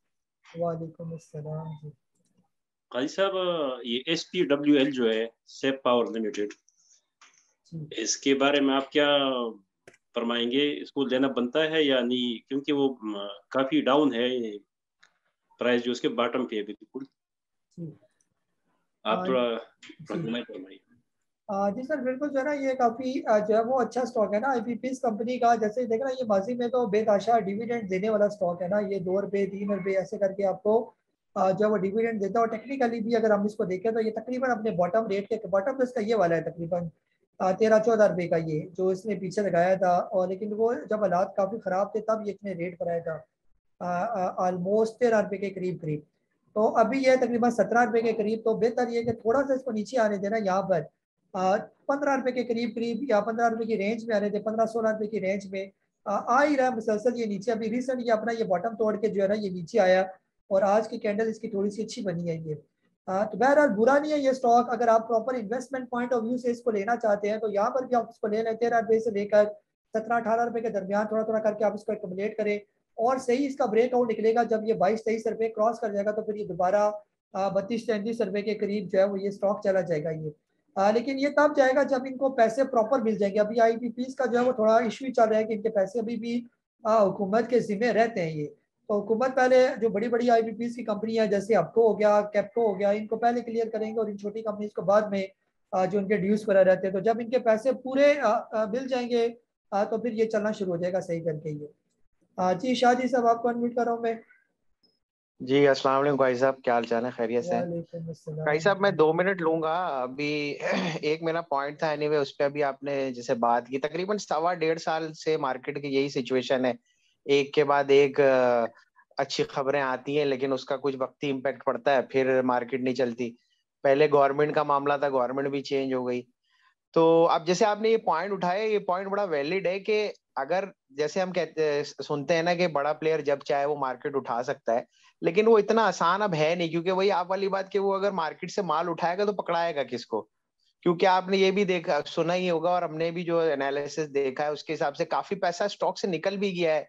वालेकुम अस्सलाम जी। काजी साहब, ये SPWL जो है सेप पावर लिमिटेड, इसके बारे में आप क्या फरमाएंगे? इसको लेना बनता है या नहीं? क्योंकि वो काफी डाउन है प्राइस, जो उसके बॉटम पे है बिल्कुल। आप थोड़ा फरमाइए। जी सर, बिल्कुल जो है ना ये काफी जो है वो अच्छा स्टॉक है ना आईपीपीएस कंपनी का। जैसे देख रहा ये माजी में तो बेताशा डिविडेंड देने वाला स्टॉक है ना, ये 2 रुपए 3 रुपए ऐसे करके आपको जो है वो डिविडेंड देता है। और टेक्निकली भी अगर हम इसको देखें तो ये तकरीबन अपने बॉटम रेट के, बॉटम इसका ये वाला है तकरीबन 13-14 रुपए का ये जो इसने पीछे लगाया था। और लेकिन वो जब हालात काफी खराब थे तब ये इतने रेट पर आया था, ऑलमोस्ट 13 रुपए के करीब करीब। तो अभी ये तकरीबन 17 रुपए के करीब। तो बेहतर ये कि थोड़ा सा इसको नीचे आने देना, यहाँ पर 15 रुपए के करीब करीब या 15 रुपए की रेंज में आने थे, 15-16 रुपए की रेंज में। आ ही रहा है मुसलसल ये नीचे। अभी रिसेंट ये अपना ये बॉटम तोड़ के जो है ना ये नीचे आया और आज की कैंडल इसकी थोड़ी सी अच्छी बनी है ये। तो बहरहाल बुरा नहीं है ये स्टॉक, अगर आप proper investment point of view से इसको लेना चाहते हैं तो यहाँ पर भी आप इसको ले लें। 13 रुपये से लेकर 17-18 रुपये के दरमियान थोड़ा थोड़ा करके आप इसको एकमुलेट करें और सही इसका ब्रेकआउट निकलेगा जब ये 22-23 रुपये क्रॉस कर जाएगा तो फिर ये दोबारा 32-33 रुपये के करीब जो है वो ये स्टॉक चला जाएगा ये। लेकिन ये तब जाएगा जब इनको पैसे प्रॉपर मिल जाएंगे। अभी IPPs का जो है वो थोड़ा इशू चल रहा है कि इनके पैसे अभी भी हुकूमत के जिम्मे रहते हैं ये। तो हुकूमत पहले जो बड़ी बड़ी IPPs की कंपनी है जैसे अपको हो गया, कैप्को हो गया, इनको पहले क्लियर करेंगे और इन छोटी कंपनीज को बाद में जो इनके ड्यूज वगैरह रहते हैं। तो जब इनके पैसे पूरे मिल जाएंगे तो फिर ये चलना शुरू हो जाएगा सही करके ये। जी शादी साहब आपको अनम्यूट कर रहा हूँ मैं। जी अस्सलाम वालेकुम भाई साहब, क्या हाल चाल है? खैरियत से? वालेकुम अस्सलाम। भाई साहब मैं 2 मिनट लूंगा अभी। एक मेरा पॉइंट था एनीवे, उस पर अभी आपने जैसे बात की, तकरीबन 1.5 साल से मार्केट की यही सिचुएशन है। एक के बाद एक अच्छी खबरें आती हैं लेकिन उसका कुछ वक्ती इम्पैक्ट पड़ता है, फिर मार्केट नहीं चलती। पहले गवर्नमेंट का मामला था, गवर्नमेंट भी चेंज हो गई। तो अब जैसे आपने ये पॉइंट उठाया, ये पॉइंट बड़ा वैलिड है कि अगर जैसे हम कहते सुनते हैं ना कि बड़ा प्लेयर जब चाहे वो मार्केट उठा सकता है, लेकिन वो इतना आसान अब है नहीं, क्योंकि वही आप वाली बात कि वो अगर मार्केट से माल उठाएगा तो पकड़ाएगा किसको? क्योंकि आपने ये भी देखा सुना ही होगा और हमने भी जो एनालिसिस देखा है उसके हिसाब से काफी पैसा स्टॉक से निकल भी गया है,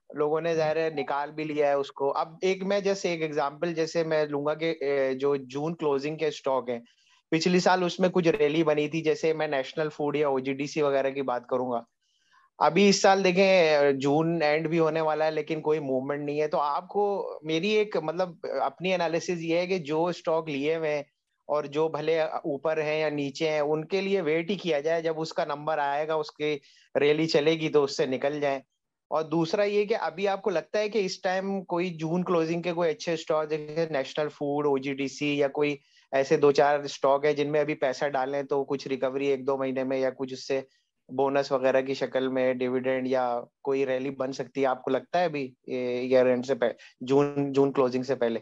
लोगों ने जाहिर है निकाल भी लिया है उसको। अब एक मैं जैसे एक एग्जांपल जैसे मैं लूंगा कि जो जून क्लोजिंग के स्टॉक हैं, पिछली साल उसमें कुछ रैली बनी थी, जैसे मैं नेशनल फूड या OGDC वगैरह की बात करूंगा। अभी इस साल देखें जून एंड भी होने वाला है लेकिन कोई मूवमेंट नहीं है। तो आपको मेरी एक मतलब अपनी एनालिसिस ये है कि जो स्टॉक लिए हुए हैं और जो भले ऊपर हैं या नीचे हैं उनके लिए वेट ही किया जाए, जब उसका नंबर आएगा उसकी रैली चलेगी तो उससे निकल जाए। और दूसरा ये कि अभी आपको लगता है कि इस टाइम कोई जून क्लोजिंग के कोई अच्छे स्टॉक जैसे नेशनल फूड, OGDC या कोई ऐसे 2-4 स्टॉक है जिनमें अभी पैसा डालें तो कुछ रिकवरी 1-2 महीने में या कुछ उससे बोनस वगैरह की शक्ल में डिविडेंड या कोई रैली बन सकती है? आपको लगता है अभी ईयर एंड से जून जून क्लोजिंग से पहले?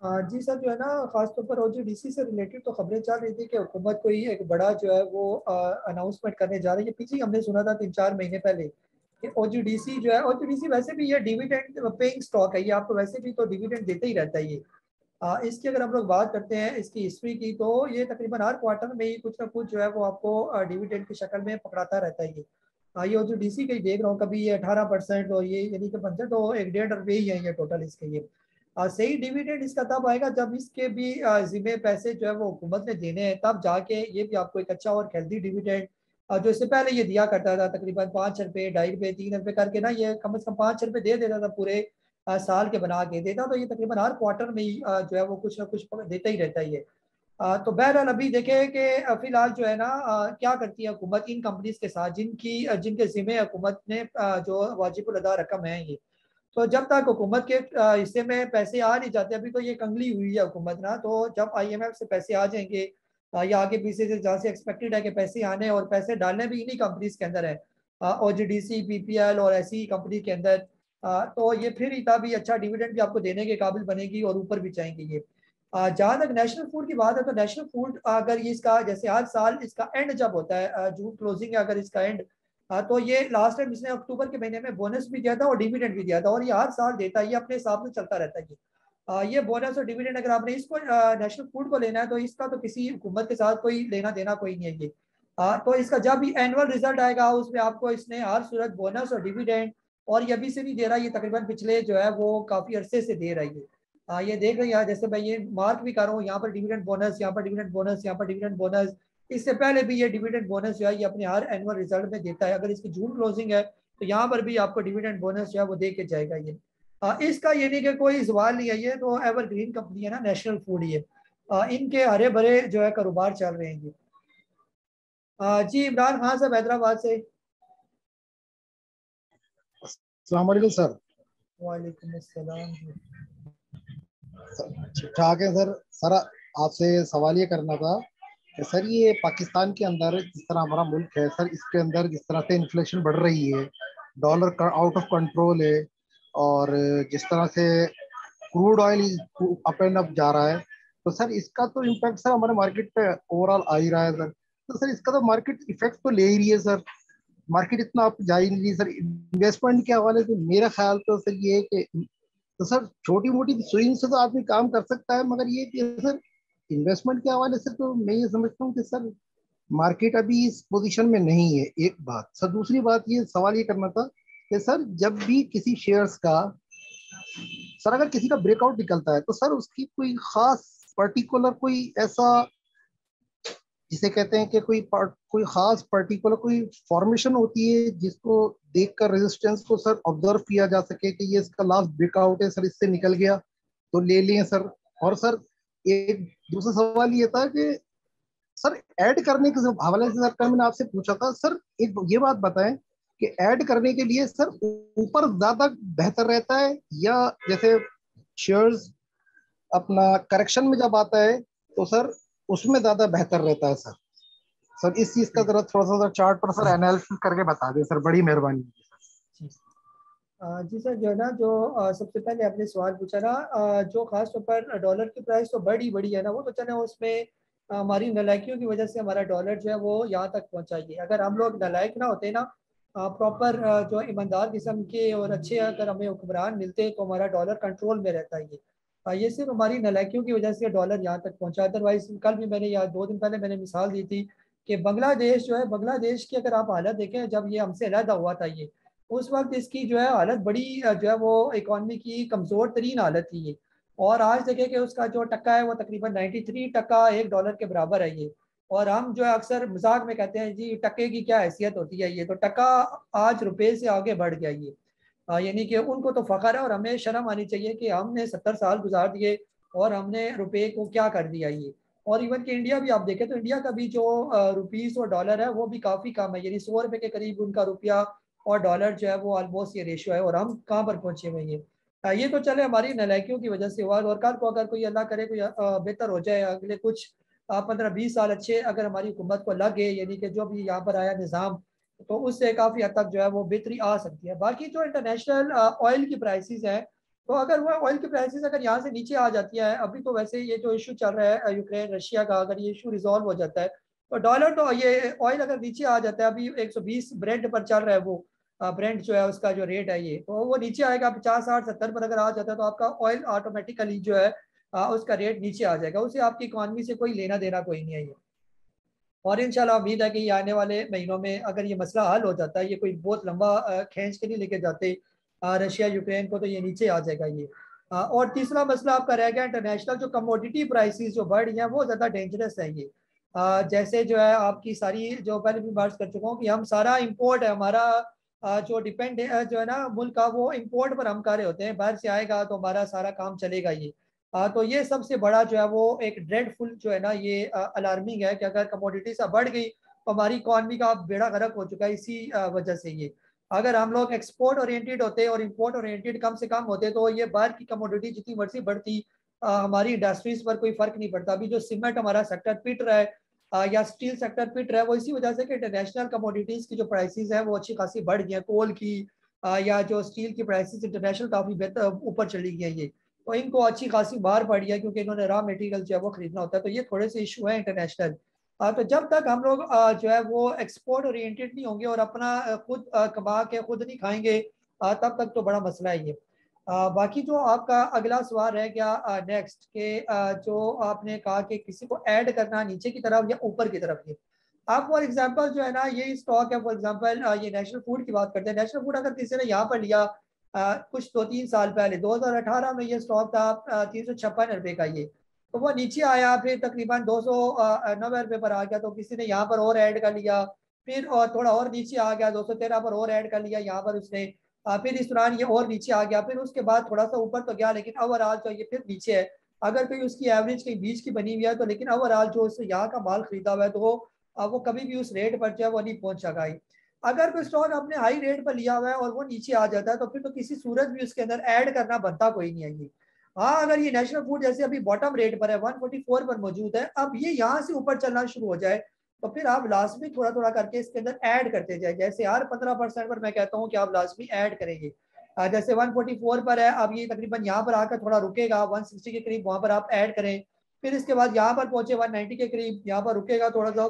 जी सर, जो है ना खासतौर पर OGDC से रिलेटेड तो खबरें चल रही थी कि हुकूमत कोई एक बड़ा जो है वो अनाउंसमेंट करने जा रही है। पीछे हमने सुना था 3-4 महीने पहले कि OGDC जो है, OGDC वैसे भी ये डिविडेंड पेइंग स्टॉक है, ये आपको वैसे भी तो डिविडेंड देते ही रहता है ये। इसकी अगर हम लोग बात करते हैं इसकी हिस्ट्री की तो ये तकरीबन हर क्वार्टर में ही कुछ ना कुछ जो है वो आपको डिविडेंड की शक्ल में पकड़ाता रहता है ये। ये OGDC का ही देख रहा हूँ, कभी ये 18% और ये यानी कि बनते तो 1-1.5 रुपये ही है ये टोटल इसके ये। सही डिविडेंड इसका तब आएगा जब इसके भी जिम्मे पैसे जो है वो हुकूमत ने देने हैं, तब जाके ये भी आपको एक अच्छा और हेल्दी डिविडेंड जो इससे पहले ये दिया करता था तकरीबन 5 रुपये, 2.5 रुपये, 3 रुपये करके ना, ये कम से कम 5 रुपये दे देता था पूरे साल के बना के देता। तो ये तकरीबन हर क्वार्टर में ही जो है वो कुछ ना कुछ देता ही रहता है ये। तो बहरहाल अभी देखें कि फिलहाल जो है ना क्या करती है हुकूमत इन कंपनीज के साथ जिनके जिम्मे हुकूमत ने जो वाजिबुल अदा रकम है ये। तो जब तक हुकूमत के हिस्से में पैसे आ नहीं जाते, अभी तो ये कंगली हुई है हुकूमत ना, तो जब IMF से पैसे आ जाएंगे या आगे पीछे से जहाँ से एक्सपेक्टेड है कि पैसे आने और पैसे डालने भी इन्हीं कंपनीज के अंदर है, OGDC, PPL और ऐसी कंपनी के अंदर, तो ये फिर इतना भी अच्छा डिविडेंड भी आपको देने के काबिल बनेगी और ऊपर भी जाएंगे ये। जहाँ तक नेशनल फूड की बात है तो नेशनल फूड अगर ये इसका जैसे हर साल इसका एंड जब होता है जून क्लोजिंग है अगर इसका एंड, तो ये लास्ट टाइम इसने अक्टूबर के महीने में बोनस भी दिया था और डिविडेंड भी दिया था और ये हर साल देता है, ये अपने हिसाब से चलता रहता है ये बोनस और डिविडेंड अगर आपने इसको नेशनल फूड को लेना है तो इसका तो किसी हुकूमत के साथ कोई लेना देना कोई नहीं है ये। तो इसका जब भी एनुअल रिजल्ट आएगा उसमें आपको इसने हर सूरत बोनस और डिविडेंड, और ये अभी से नहीं दे रहा, ये तकरीबन पिछले जो है वो काफी अरसे से दे रही है। ये देख रहे हैं जैसे मैं ये मार्क भी कर रहा हूँ, यहाँ पर डिविडेंड बोनस, यहाँ पर डिविडेंड बोनस, यहाँ पर डिविडेंड बोनस। इससे पहले भी ये डिविडेंड बोनस जो है ये अपने हर एनुअल रिजल्ट में देता है। अगर इसकी जून क्लोजिंग है तो यहाँ पर भी आपको डिविडेंड बोनस जो है वो दे के जाएगा ये। इसका ये नहीं कि कोई सवाल नहीं है, ये तो एवरग्रीन कंपनी है ना नेशनल फूड ये, इनके हरे भरे जो है कारोबार चल रहे हैं ये। जी इमरान खान साहब हैदराबाद से। अस्सलाम वालेकुम सर। वालेकुम अस्सलाम। ठीक ठाक है सर। सर आपसे सवाल ये करना था कि सर ये पाकिस्तान के अंदर जिस तरह हमारा मुल्क है सर, इसके अंदर जिस तरह से इन्फ्लेशन बढ़ रही है, डॉलर का आउट ऑफ कंट्रोल है और जिस तरह से crude oil up and up जा रहा है, तो सर इसका तो इम्पैक्ट सर हमारे मार्केट पे ओवरऑल आ ही रहा है सर। तो सर इसका तो मार्केट इफेक्ट तो ले ही रही है सर। मार्केट इतना आप जा ही नहीं रही सर। इन्वेस्टमेंट के हवाले से मेरा ख्याल तो सर ये है कि तो सर छोटी मोटी स्विंग से तो आदमी काम कर सकता है, मगर ये कि सर इन्वेस्टमेंट के हवाले से तो मैं ये समझता हूँ कि सर मार्केट अभी इस पोजीशन में नहीं है, एक बात। सर दूसरी बात, ये सवाल ये करना था कि सर जब भी किसी शेयर्स का, सर अगर किसी का ब्रेकआउट निकलता है तो सर उसकी कोई खास पर्टिकुलर कोई ऐसा जिसे कहते हैं कि कोई खास पर्टिकुलर कोई फॉर्मेशन होती है जिसको देखकर रेजिस्टेंस को सर ऑब्जर्व किया जा सके कि ये इसका लास्ट ब्रेकआउट है सर, इससे निकल गया तो ले लिए सर। और सर एक दूसरा सवाल ये था कि सर ऐड करने के हवाले से सर कल मैंने आपसे पूछा था सर, एक ये बात बताएं कि ऐड करने के लिए सर ऊपर ज्यादा बेहतर रहता है या जैसे शेयर्स अपना करेक्शन में जब आता है तो सर उसमें ज्यादा बेहतर रहता है सर? सर इस चीज का जरा थोड़ा सा चार्ट पर सर एनालिसिस करके बता दें सर, बड़ी मेहरबानी। जी सर, जो है ना, जो सबसे पहले आपने सवाल पूछा ना, जो खास तौर पर डॉलर की प्राइस तो बड़ी बड़ी है ना, वो तो चले उसमें हमारी नलायकियों की वजह से हमारा डॉलर जो है वो यहाँ तक पहुँचा है। अगर हम लोग नलायक ना होते ना, प्रॉपर जो ईमानदार किस्म के और अच्छे अगर हमें हुक्मरान मिलते तो हमारा डॉलर कंट्रोल में रहता है। ये सिर्फ हमारी नलायकियों की वजह से डॉलर यहाँ तक पहुँचा। अदरवाइज कल भी मैंने या 2 दिन पहले मैंने मिसाल दी थी कि बांग्लादेश जो है, बांग्लादेश की अगर आप हालत देखें जब ये हमसे अलहदा हुआ था, ये उस वक्त इसकी जो है हालत बड़ी जो है वो इकॉनमी की कमज़ोर तरीन हालत थी ये। और आज देखें कि उसका जो टक्का है वो तकरीबन 93% $1 के बराबर है ये। और हम जो है अक्सर मजाक में कहते हैं जी टक्के की क्या हैसियत होती है, ये तो टक्का आज रुपये से आगे बढ़ गया ये। यानी कि उनको तो फ़ख्र है और हमें शर्म आनी चाहिए कि हमने 70 साल गुजार दिए और हमने रुपये को क्या कर दिया ये। और इवन कि इंडिया भी आप देखें तो इंडिया का भी जो रुपीस और डॉलर है वो भी काफ़ी कम है, यानी 100 रुपये के करीब उनका रुपया और डॉलर जो है वो ऑलमोस्ट ये रेशियो है। और हम कहाँ पर पहुंचे हुए हैं ये तो चले हमारी नलायकियों की वजह से हुआ। और कल को अगर कोई अल्लाह करे कोई बेहतर हो जाए, अगले कुछ 15-20 साल अच्छे अगर हमारी हुकूमत को लगे, यानी कि जो भी यहाँ पर आया निज़ाम, तो उससे काफ़ी हद तक जो है वो बेहतरी आ सकती है। बाकी जो इंटरनेशनल ऑयल की प्राइसेस है, तो अगर वो ऑयल की प्राइसेस अगर यहाँ से नीचे आ जाती है, अभी तो वैसे ये जो इशू चल रहा है यूक्रेन रशिया का, अगर ये इशू रिजॉल्व हो जाता है तो डॉलर तो ये ऑयल अगर नीचे आ जाता है, अभी 120 ब्रेंड पर चल रहा है वो ब्रेंड जो है उसका जो रेट है ये, तो वो नीचे आएगा 50, 60, 70 पर अगर आ जाता है तो आपका ऑयल ऑटोमेटिकली जो है उसका रेट नीचे आ जाएगा। उससे आपकी इकॉनमी से कोई लेना देना कोई नहीं है ये। और इंशाल्लाह उम्मीद है कि ये आने वाले महीनों में अगर ये मसला हल हो जाता है, ये कोई बहुत लंबा खींच के नहीं लेके जाते रशिया यूक्रेन को, तो ये नीचे आ जाएगा ये। और तीसरा मसला आपका रह गया इंटरनेशनल जो कमोडिटी प्राइसेस जो बढ़ रही हैं वो ज़्यादा डेंजरस है ये। जैसे जो है आपकी सारी जो पहले भी बात कर चुका हूँ कि हम सारा इम्पोर्ट है हमारा, जो डिपेंड जो है ना मुल्क का, वो इम्पोर्ट पर हम कर रहे होते हैं, बाहर से आएगा तो हमारा सारा काम चलेगा ये। तो ये सबसे बड़ा जो है वो एक ड्रेडफुल जो है ना ये अलार्मिंग है कि अगर कमोडिटी सा बढ़ गई तो हमारी इकॉनमी का बेड़ा गर्क हो चुका है इसी वजह से ये। अगर हम लोग एक्सपोर्ट ओरिएंटेड होते और इंपोर्ट ओरिएंटेड कम से कम होते तो ये बाहर की कमोडिटी जितनी मर्जी बढ़ती हमारी इंडस्ट्रीज पर कोई फर्क नहीं पड़ता। अभी जो सीमेंट हमारा सेक्टर पिट रहा है या स्टील सेक्टर पिट रहा है, वो इसी वजह से कि इंटरनेशनल कमोडिटीज की जो प्राइसेस है वो अच्छी खासी बढ़ गई हैं। कोल की या जो स्टील की प्राइसेस इंटरनेशनल काफ़ी बेहतर ऊपर चली गई हैं ये, तो इनको अच्छी खासी बाहर पड़ गया क्योंकि इन्होंने रॉ मटेरियल जो है वो खरीदना होता है। तो ये थोड़े से इशू है इंटरनेशनल। तो जब तक हम लोग जो है वो एक्सपोर्ट ओरिएंटेड नहीं होंगे और अपना खुद कमा के खुद नहीं खाएंगे, तब तक तो बड़ा मसला है ये। बाकी जो आपका अगला सवाल है क्या नेक्स्ट के जो आपने कहा कि किसी को ऐड करना नीचे की तरफ या ऊपर की तरफ, ये आप फॉर एग्जांपल जो है ना ये स्टॉक है, फॉर एग्जांपल ये नेशनल फूड की बात करते हैं। नेशनल फूड अगर किसी ने यहाँ पर लिया कुछ 2-3 साल पहले, 2018 में ये स्टॉक था 356 रुपये का ये, तो वो नीचे आया फिर तकरीबन 290 रुपये पर आ गया, तो किसी ने यहाँ पर और ऐड कर लिया, फिर और थोड़ा और नीचे आ गया 213 पर और ऐड कर लिया यहाँ पर उसने, फिर इस दौरान ये और नीचे आ गया, फिर उसके बाद थोड़ा सा ऊपर तो गया लेकिन ओवरऑल तो ये फिर नीचे है। अगर कोई उसकी एवरेज कहीं बीच की बनी हुई है तो, लेकिन ओवरऑल जो उसने यहाँ का माल खरीदा हुआ है तो वो कभी भी उस रेट पर जो है वो नहीं पहुंच सका। अगर कोई स्टॉक आपने हाई रेट पर लिया हुआ है और वो नीचे आ जाता है तो फिर तो किसी सूरत भी उसके अंदर ऐड करना बनता कोई नहीं है ये। हाँ, अगर ये नेशनल फूड जैसे अभी बॉटम रेट पर है 144 पर मौजूद है, अब ये यहाँ से ऊपर चलना शुरू हो जाए तो फिर आप लाजमी थोड़ा थोड़ा करके इसके अंदर ऐड करते जाए। जैसे हर 15% पर मैं कहता हूँ कि आप लाजमी ऐड करेंगे। जैसे 144 पर है, अब ये तकरीबन यहाँ पर आकर थोड़ा रुकेगा 160 के करीब, वहां पर आप ऐड करें। फिर इसके बाद यहाँ पर पहुंचे 190 के करीब, यहाँ पर रुकेगा थोड़ा सा,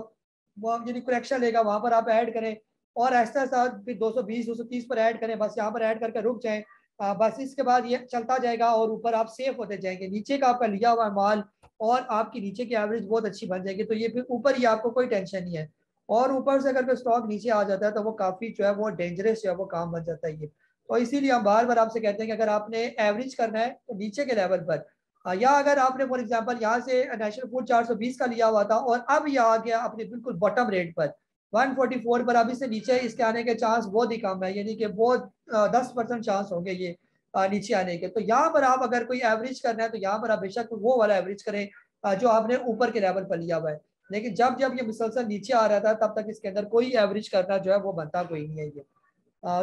वो यानी करेक्शन लेगा, वहां पर आप ऐड करें। और ऐसा साथ फिर 220 230 पर ऐड करें, बस यहाँ पर ऐड करके रुक जाएं। बस इसके बाद ये चलता जाएगा और ऊपर आप सेफ होते जाएंगे। नीचे का आपका लिया हुआ माल और आपकी नीचे की एवरेज बहुत अच्छी बन जाएगी, तो ये फिर ऊपर ही आपको कोई टेंशन नहीं है। और ऊपर से अगर कोई स्टॉक नीचे आ जाता है तो वो काफी जो है वो डेंजरस जो है वो काम बन जाता है ये। तो इसीलिए हम बार बार आपसे कहते हैं कि अगर आपने एवरेज करना है तो नीचे के लेवल पर, या अगर आपने फॉर एग्जांपल यहाँ से नेशनल फूड 420 का लिया हुआ था और अब ये आ गया अपने बिल्कुल बॉटम रेट पर 144 पर, अभी से नीचे इसके आने के चांस बहुत ही कम है, यानी कि बहुत 10% चांस होंगे ये नीचे आने के। तो यहाँ पर आप अगर कोई एवरेज करना है तो यहाँ पर आप बेशक वो वाला एवरेज करें जो आपने ऊपर के लेवल पर लिया हुआ है। लेकिन जब जब ये मुसलसल नीचे आ रहा था तब तक इसके अंदर कोई एवरेज करना जो है वो बनता कोई नहीं है ये।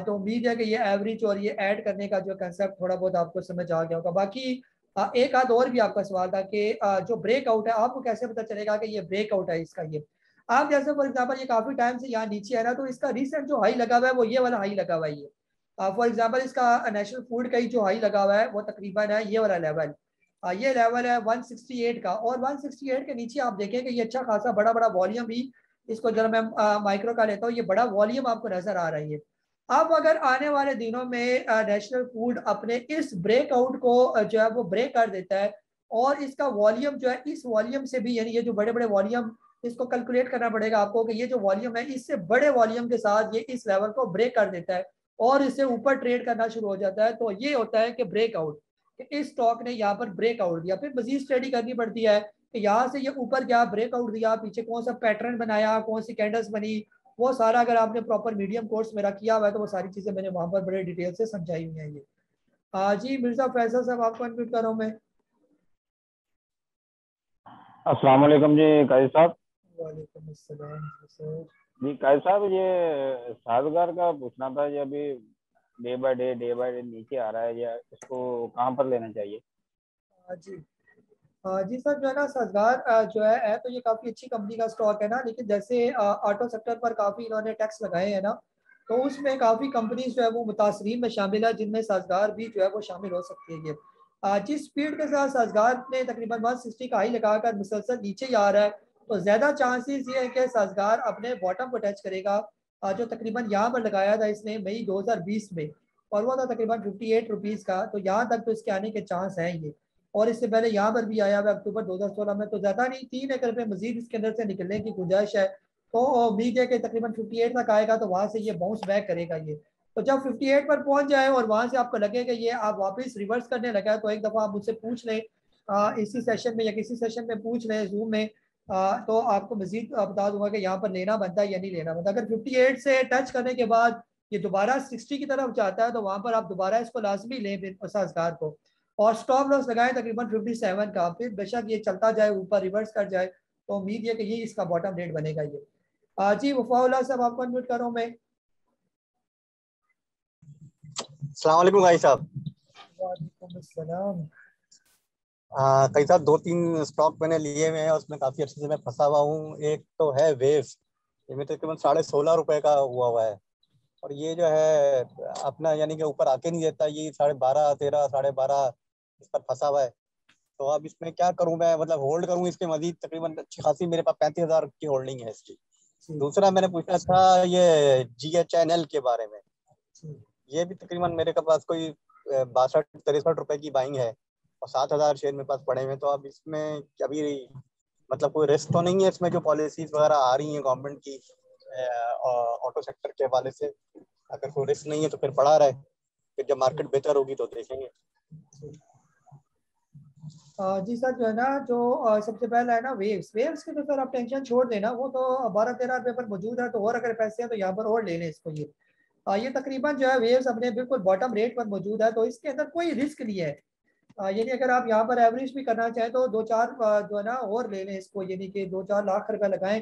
तो उम्मीद है कि ये एवरेज और ये ऐड करने का जो कंसेप्ट थोड़ा बहुत आपको समझ आ गया होगा। बाकी एक आध और भी आपका सवाल था कि जो ब्रेकआउट है आपको कैसे पता चलेगा कि ये ब्रेकआउट है इसका। ये आप जैसे फॉर एग्जांपल ये काफी टाइम से यहाँ नीचे है ना, तो इसका रिसेंट जो हाई लगा हुआ है वो ये वाला हाई लगा हुआ है ये। फॉर एग्जांपल इसका नेशनल फूड का ही जो हाई लगा हुआ है वो तकरीबन है ये वाला लेवल, ये लेवल है 168 का। और 168 के नीचे आप देखें कि ये अच्छा खासा बड़ा बड़ा वॉल्यूम भी, इसको जरा मैं माइक्रो का लेता हूँ, ये बड़ा वॉल्यूम आपको नजर आ रही है। अब अगर आने वाले दिनों में नेशनल फूड अपने इस ब्रेकआउट को जो है वो ब्रेक कर देता है और इसका वॉल्यूम जो है इस वॉल्यूम से भी, यानी ये जो बड़े बड़े वॉल्यूम, इसको कैलकुलेट करना पड़ेगा आपको कि ये जो वॉल्यूम है इससे बड़े वॉल्यूम के साथ ये इस लेवल को ब्रेक कर देता है और इससे ऊपर ट्रेड करना शुरू हो जाता है, तो ये होता है कि ब्रेकआउट, इस स्टॉक ने यहाँ पर ब्रेकआउट दिया। फिर मजीद स्टडी करनी पड़ती है कि यहाँ से ये ऊपर क्या ब्रेकआउट दिया, पीछे कौन सा पैटर्न बनाया, कौन सी कैंडल्स बनी, वो सारा अगर आपने प्रॉपर मीडियम कोर्स मेरा किया हुआ है तो वो सारी चीजें मैंने वहां पर बड़े डिटेल से समझाई हुई हैं ये। जी मिर्जा फैसल साहब आपको अनम्यूट कर रहा हूँ मैं। अस्सलाम वालेकुम जी काजी साहब। वालेकुम अस्सलाम सर। जी काजी साहब, ये साजगार का पूछना था, ये अभी डे बाय डे नीचे आ रहा है, या इसको कहाँ पर लेना चाहिए? जी जी सर, जो है ना साजगार जो है तो ये काफ़ी अच्छी कंपनी का स्टॉक है ना, लेकिन जैसे ऑटो सेक्टर पर काफ़ी इन्होंने टैक्स लगाए हैं ना, तो उसमें काफ़ी कंपनीज जो है वो मुतासरीन में शामिल है, जिनमें साजगार भी जो है वो शामिल हो सकती है ये। जिस स्पीड के साथ साजगार ने तकरीबन 160 का हाई लगाकर मुसलसल नीचे ही आ रहा है, तो ज़्यादा चांसेस ये है कि साजगार अपने बॉटम को टच करेगा, जो तकरीबन यहाँ पर लगाया था इसने मई 2020 में, और वो था तकरीबन 58 रुपीज़ का, तो यहाँ तक तो इसके आने के चांस हैं ये। और इससे पहले यहाँ पर भी आया हुआ अक्टूबर 2016 में, तो ज़्यादा नहीं 3 एकड़ पे मजीद इसके अंदर से निकलने की गुंजाइश है। तो उम्मीद है कि तकरीबन 58 तक आएगा, तो वहाँ से ये बाउंस बैक करेगा ये। तो जब 58 पर पहुंच जाए और वहाँ से आपको लगे कि ये आप वापस रिवर्स करने लगा है, तो एक दफ़ा आप मुझसे पूछ लें इसी सेशन में या किसी सेशन में पूछ लें जूम में, तो आपको मजीद बता दूंगा कि यहाँ पर लेना बनता है या नहीं लेना बनता। अगर 58 से टच करने के बाद ये दोबारा 60 की तरफ जाता है, तो वहाँ पर आप दोबारा इसको लाजमी लें साजगार को, और स्टॉप लॉस लगाए तकरीबन 57 का। फिर बेशक ये चलता जाए ऊपर रिवर्स कर जाए, तो उम्मीद है कि ये इसका बॉटम रेट बनेगा ये। जी वफाउल्लाह साहब आपको अनम्यूट कर रहा हूँ मैं। अस्सलाम वालेकुम भाई साहब। वालेकुम अस्सलाम। कई साहब 2-3 स्टॉक मैंने लिए हुए हैं, उसमें काफी अच्छे से मैं फंसा हुआ हूँ। एक तो है वेव्स, ये तकरीबन 16.5 रुपए का हुआ है, और ये जो है अपना यानी कि ऊपर आके नहीं देता, ये 12.5 13 12.5 इस पर फंसा हुआ है। तो अब इसमें क्या करूं मैं, मतलब होल्ड करूं इसके मजीद? तकरीबन अच्छी खासी मेरे पास 35,000 की होल्डिंग है इसकी। दूसरा मैंने पूछा था ये GHNL के बारे में, ये भी तकरीबन मेरे के पास कोई 62-63 रुपए की बाइंग है और 7,000 शेयर मेरे पास पड़े हुए हैं। तो अब इसमें अभी मतलब कोई रिस्क तो नहीं है इसमें, जो पॉलिसीज वगैरह आ रही हैं गवर्नमेंट की ऑटो सेक्टर के हवाले से? अगर कोई रिस्क नहीं है तो फिर पड़ा रहे, फिर जब मार्केट बेहतर होगी तो देखेंगे। जी सर, जो है ना जो सबसे पहला है ना वेव्स के, तो सर आप टेंशन छोड़ देना, वो तो 12-13 रुपये पर मौजूद है, तो और अगर पैसे हैं तो यहाँ पर और ले लें इसको। ये तकरीबन जो है वेव्स अपने बिल्कुल बॉटम रेट पर मौजूद है, तो इसके अंदर कोई रिस्क नहीं है। यानी अगर आप यहाँ पर एवरेज भी करना चाहें तो 2-4 जो है ना और ले लें इसको, यानी कि 2-4 लाख रुपए लगाएं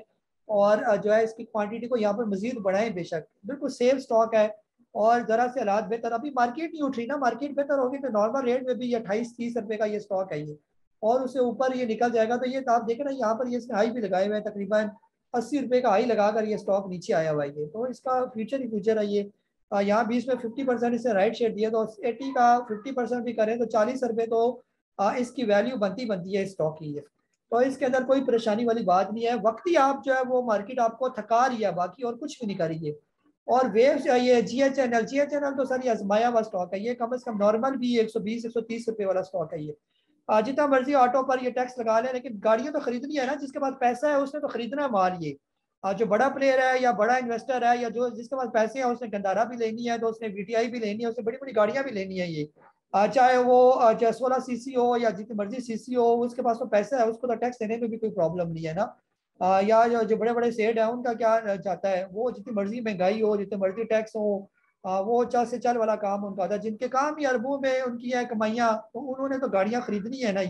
और जो है इसकी क्वांटिटी को यहाँ पर मजीद बढ़ाएं। बेशक बिल्कुल सेफ स्टॉक है और जरा से हालात बेहतर, अभी मार्केट नहीं उठ रही ना, मार्केट बेहतर होगी तो नॉर्मल रेट में भी ये 28-30 रुपए का ये स्टॉक है ये, और उससे ऊपर ये निकल जाएगा। तो ये आप देखें ना यहाँ पर ये इसने हाई भी लगाए हुए हैं, तकरीबन 80 रुपए का हाई लगाकर ये स्टॉक नीचे आया हुआ है ये, तो इसका फ्यूचर ही फ्यूचर है ये। यहाँ बीच में 50% इसे राइट शेयर दिया, तो 80 का 50% भी करें तो 40 रुपए तो इसकी वैल्यू बनती है इस स्टॉक की। तो इसके अंदर कोई परेशानी वाली बात नहीं है। वक्ती आप जो है वो मार्केट आपको थका रही है, बाकी और कुछ भी नहीं कर रही है। और वेव्स ये GHNL तो सर ये आजमाया हुआ स्टॉक है, ये कम से कम नॉर्मल भी 120-130 रुपए वाला स्टॉक है ये। जितना मर्जी ऑटो पर ये टैक्स लगा ले, लेकिन गाड़ियां तो खरीदनी है ना, जिसके पास पैसा है उसने तो खरीदना है माल ये। जो बड़ा प्लेयर है या बड़ा इन्वेस्टर है या जो जिसके पास पैसे हैं उसने गंदारा भी लेनी है, तो उसने VTI भी लेनी है, उसने बड़ी बड़ी गाड़ियां भी लेनी है ये। चाहे वो 16 सीसी हो या जितनी मर्जी सीसी हो, उसके पास तो पैसा है, उसको तो टैक्स देने में भी कोई प्रॉब्लम नहीं है ना। या जो बड़े बड़े सेठ है उनका क्या चाहता है, वो जितनी मर्जी महंगाई हो, जितने मर्जी टैक्स हो, वो चल से चल वाला काम उनका था, जिनके काम ही अरबों में उनकी है कमाइयाँ, तो उन्होंने तो गाड़ियाँ खरीदनी है ना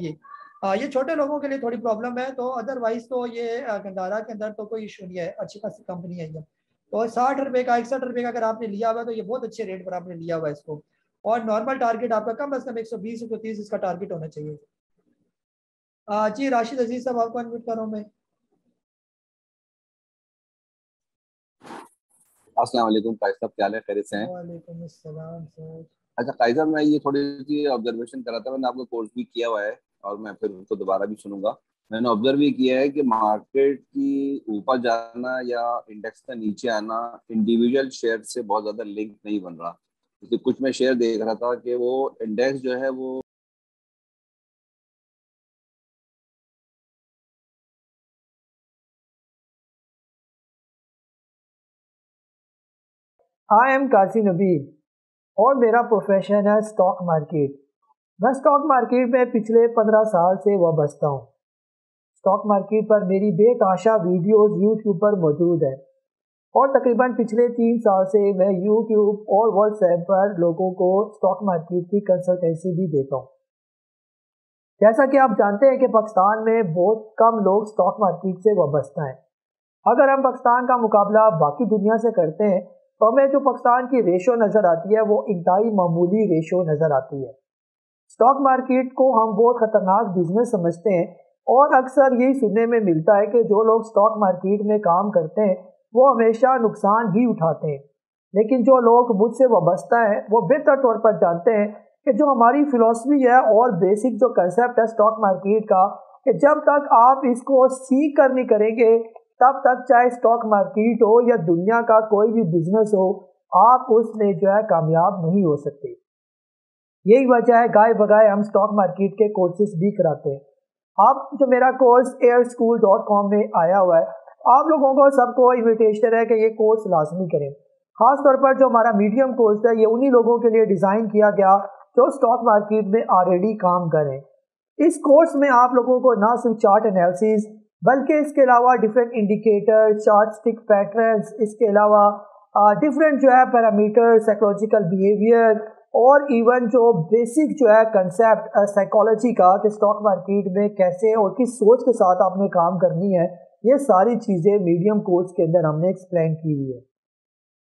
ये छोटे लोगों के लिए थोड़ी प्रॉब्लम है, तो अदरवाइज तो ये गंदारा के अंदर तो कोई इशू नहीं है, अच्छी खासी कंपनी है ये। तो 60 रुपए का 61 रुपए का अगर आपने लिया हुआ है तो ये बहुत अच्छे रेट पर आपने लिया हुआ है इसको। और नॉर्मल टारगेट आपका कम से कम 120-130 इसका टारगेट होना चाहिए। जी राशिद अजीज साहब आपको अनम्यूट कर रहा हूँ मैं। अस्सलाम वालेकुम कायद साहब, क्या हाल है, खैरियत से हैं? वालेकुम अस्सलाम सर। अच्छा कायद साहब, मैं ये थोड़ी सी ऑब्जर्वेशन कर रहा था, मैंने आपका कोर्स भी किया हुआ है और मैं फिर उसको दोबारा भी सुनूंगा। मैंने ऑब्जर्व ये किया है कि मार्केट की ऊपर जाना या इंडेक्स का नीचे आना इंडिविजुअल शेयर से बहुत ज्यादा लिंक नहीं बन रहा। जैसे कुछ मैं शेयर देख रहा था कि वो इंडेक्स जो है वो आई एम कासी नबील और मेरा प्रोफेशन है स्टॉक मार्केट। मैं स्टॉक मार्केट में पिछले 15 साल से वाबस्ता हूँ। स्टॉक मार्केट पर मेरी बेतहाशा वीडियोस यूट्यूब पर मौजूद है और तकरीबन पिछले 3 साल से मैं यूट्यूब और व्हाट्सएप पर लोगों को स्टॉक मार्केट की कंसल्टेंसी भी देता हूँ। जैसा कि आप जानते हैं कि पाकिस्तान में बहुत कम लोग स्टॉक मार्केट से वाबस्ता हैं। अगर हम पाकिस्तान का मुकाबला बाकी दुनिया से करते हैं तो हमें जो पाकिस्तान की रेशो नज़र आती है वो इंतहाई मामूली रेशो नज़र आती है। स्टॉक मार्केट को हम बहुत ख़तरनाक बिजनेस समझते हैं और अक्सर यही सुनने में मिलता है कि जो लोग स्टॉक मार्केट में काम करते हैं वो हमेशा नुकसान ही उठाते हैं। लेकिन जो लोग मुझसे वाबस्ता हैं वो बेहतर तौर पर जानते हैं कि जो हमारी फिलॉसफी है और बेसिक जो कंसेप्ट है स्टॉक मार्केट का, कि जब तक आप इसको सीख कर नहीं करेंगे तब तक चाहे स्टॉक मार्केट हो या दुनिया का कोई भी बिजनेस हो, आप उसमें जो है कामयाब नहीं हो सकते। यही वजह है गाय बगाए हम स्टॉक मार्केट के कोर्सेज भी कराते हैं। आप जो मेरा कोर्स airschool.com में आया हुआ है, आप लोगों को सबको इन्विटेशन है कि ये कोर्स लाजमी करें। खास तौर पर जो हमारा मीडियम कोर्स है ये उन्हीं लोगों के लिए डिज़ाइन किया गया जो स्टॉक मार्केट में ऑलरेडी काम करें। इस कोर्स में आप लोगों को ना सिर्फ चार्ट एनालिसिस बल्कि इसके अलावा different indicator, chart stick patterns, इसके अलावा डिफरेंट जो है पैरामीटर, साइकोलॉजिकल बिहेवियर और इवन जो बेसिक जो है कंसेप्ट साइकोलॉजी का कि स्टॉक मार्केट में कैसे और किस सोच के साथ आपने काम करनी है, ये सारी चीज़ें मीडियम कोर्स के अंदर हमने एक्सप्लेन की हुई है।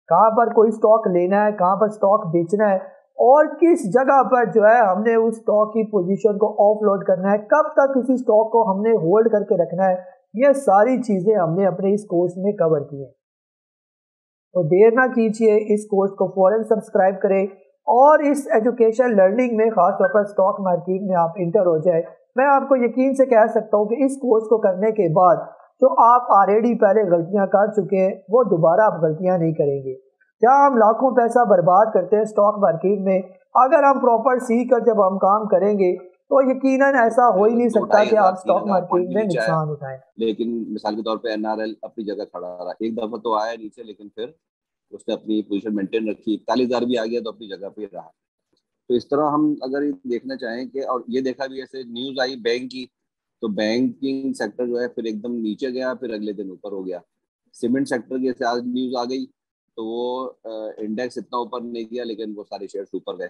कहाँ पर कोई स्टॉक लेना है, कहाँ पर स्टॉक बेचना है और किस जगह पर जो है हमने उस स्टॉक की पोजीशन को ऑफलोड करना है, कब तक किसी स्टॉक को हमने होल्ड करके रखना है, ये सारी चीज़ें हमने अपने इस कोर्स में कवर की हैं। तो देर ना कीजिए, इस कोर्स को फौरन सब्सक्राइब करें और इस एजुकेशन लर्निंग में खास तौर पर स्टॉक मार्केट में आप इंटर हो जाए। मैं आपको यकीन से कह सकता हूँ कि इस कोर्स को करने के बाद जो आप ऑलरेडी पहले गलतियाँ कर चुके हैं वो दोबारा आप गलतियाँ नहीं करेंगे। जहाँ हम लाखों पैसा बर्बाद करते हैं स्टॉक मार्केट में, अगर हम प्रॉपर सीख कर जब हम काम करेंगे तो यकीनन ऐसा हो ही नहीं सकता कि आप स्टॉक मार्केट में नुकसान उठाएं। लेकिन मिसाल के तौर पे NRL अपनी जगह खड़ा रहा, एक दफा तो आया नीचे लेकिन फिर उसने अपनी पोजीशन मेंटेन रखी, 41,000 भी आ गया तो अपनी जगह पे रहा। तो इस तरह हम अगर देखना चाहें कि, और ये देखा भी ऐसे न्यूज आई बैंक की, तो बैंकिंग सेक्टर जो है फिर एकदम नीचे गया, फिर अगले दिन ऊपर हो गया। सीमेंट सेक्टर की जैसे आज न्यूज आ गई तो वो इंडेक्स इतना ऊपर नहीं गया लेकिन वो सारे शेयर्स ऊपर गए।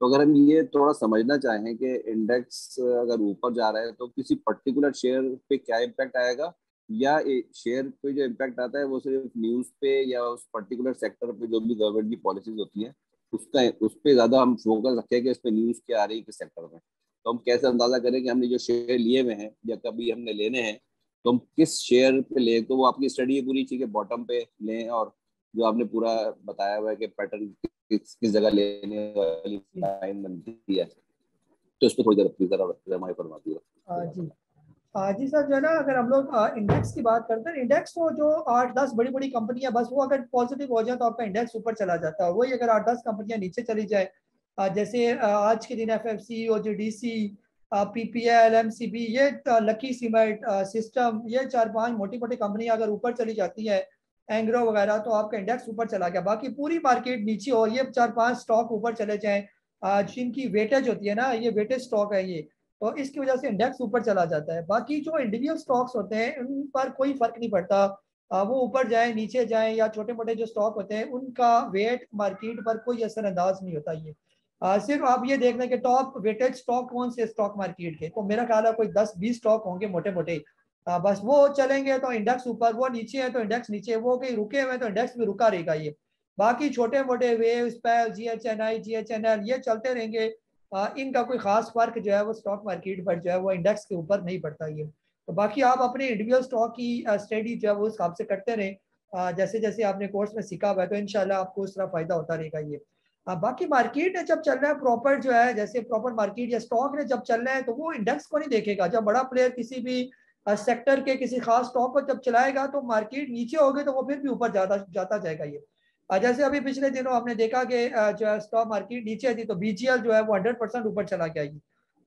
तो अगर हम ये थोड़ा समझना चाहें कि इंडेक्स अगर ऊपर जा रहा है तो किसी पर्टिकुलर शेयर पे क्या इम्पैक्ट आएगा, या शेयर पे जो इम्पैक्ट आता है वो सिर्फ न्यूज पे या उस पर्टिकुलर सेक्टर पे जो भी गवर्नमेंट की पॉलिसीज होती है उस पर ज्यादा हम फोकस रखें कि इस पे न्यूज क्या आ रही है किस सेक्टर में। तो हम कैसे अंदाजा करें कि हमने जो शेयर लिए हुए हैं या कभी हमने लेने हैं तो हम किस शेयर पे लें। तो वो आपकी स्टडी है पूरी चीज के बॉटम पे लें, और जो आपने पूरा बताया हुआ है कि पैटर्न किस जगह लेने वाली लाइन बनती है, तो उस पर थोड़ी देर प्लीज जरा फरमा दीजिए। जी जी सर, जो है ना, अगर हम लोग इंडेक्स की बात करते हैं, इंडेक्स तो जो 8-10 बड़ी बड़ी कंपनियां बस वो अगर पॉजिटिव हो जाए तो आपका इंडेक्स ऊपर चला जाता है। वही अगर 8-10 कंपनियां नीचे चली जाए, जैसे आज के दिन एफएफसी, ओजीडीसी, पीपीएल, एमसीबी, ये लकी सीमेंट, सिस्टम, ये 4-5 मोटी मोटी कंपनियां अगर ऊपर चली जाती है, एंग्रो वगैरह, तो आपका इंडेक्स ऊपर चला गया। बाकी पूरी मार्केट नीचे हो, ये 4-5 स्टॉक ऊपर चले जाएं, जिनकी वेटेज होती है ना, ये वेटेज स्टॉक है ये, तो इसकी वजह से इंडेक्स ऊपर चला जाता है। बाकी जो इंडिविजुअल स्टॉक्स होते हैं उन पर कोई फर्क नहीं पड़ता, वो ऊपर जाए नीचे जाए, या छोटे मोटे जो स्टॉक होते हैं उनका वेट मार्केट पर कोई असरअंदाज नहीं होता। ये सिर्फ आप ये देख लें कि टॉप वेटेड स्टॉक कौन से स्टॉक मार्केट के, तो मेरा ख्याल है कोई 10-20 स्टॉक होंगे मोटे मोटे, बस वो चलेंगे तो इंडेक्स ऊपर, वो नीचे है तो इंडेक्स नीचे, वो कहीं रुके हुए तो इंडेक्स भी रुका रहेगा ये। बाकी छोटे मोटे वेव, स्पेल, जीएचएनआई, जीएचएनएल, ये चलते रहेंगे, इनका कोई खास फर्क जो है वो स्टॉक मार्केट पर जो है वो इंडेक्स के ऊपर नहीं पड़ता ये। तो बाकी आप अपने इंडिविजुअल स्टॉक की स्टडी जो है वो उस हिसाब से करते रहें, जैसे जैसे आपने कोर्स में सीखा हुआ है, तो इंशाल्लाह आपको उस तरह फायदा होता रहेगा ये। बाकी मार्केट जब चल रहा है प्रॉपर जो है, जैसे प्रॉपर मार्केट या स्टॉक ने जब चल रहा है, तो वो इंडेक्स को नहीं देखेगा। जब बड़ा प्लेयर किसी भी सेक्टर के किसी खास स्टॉक को जब चलाएगा, तो मार्केट नीचे होगी तो वो फिर भी ऊपर जाता जाएगा ये। जैसे अभी पिछले दिनों हमने देखा कि जो है स्टॉक मार्केट नीचे थी, तो बीजीएल जो है वो 100% ऊपर चला गया ये।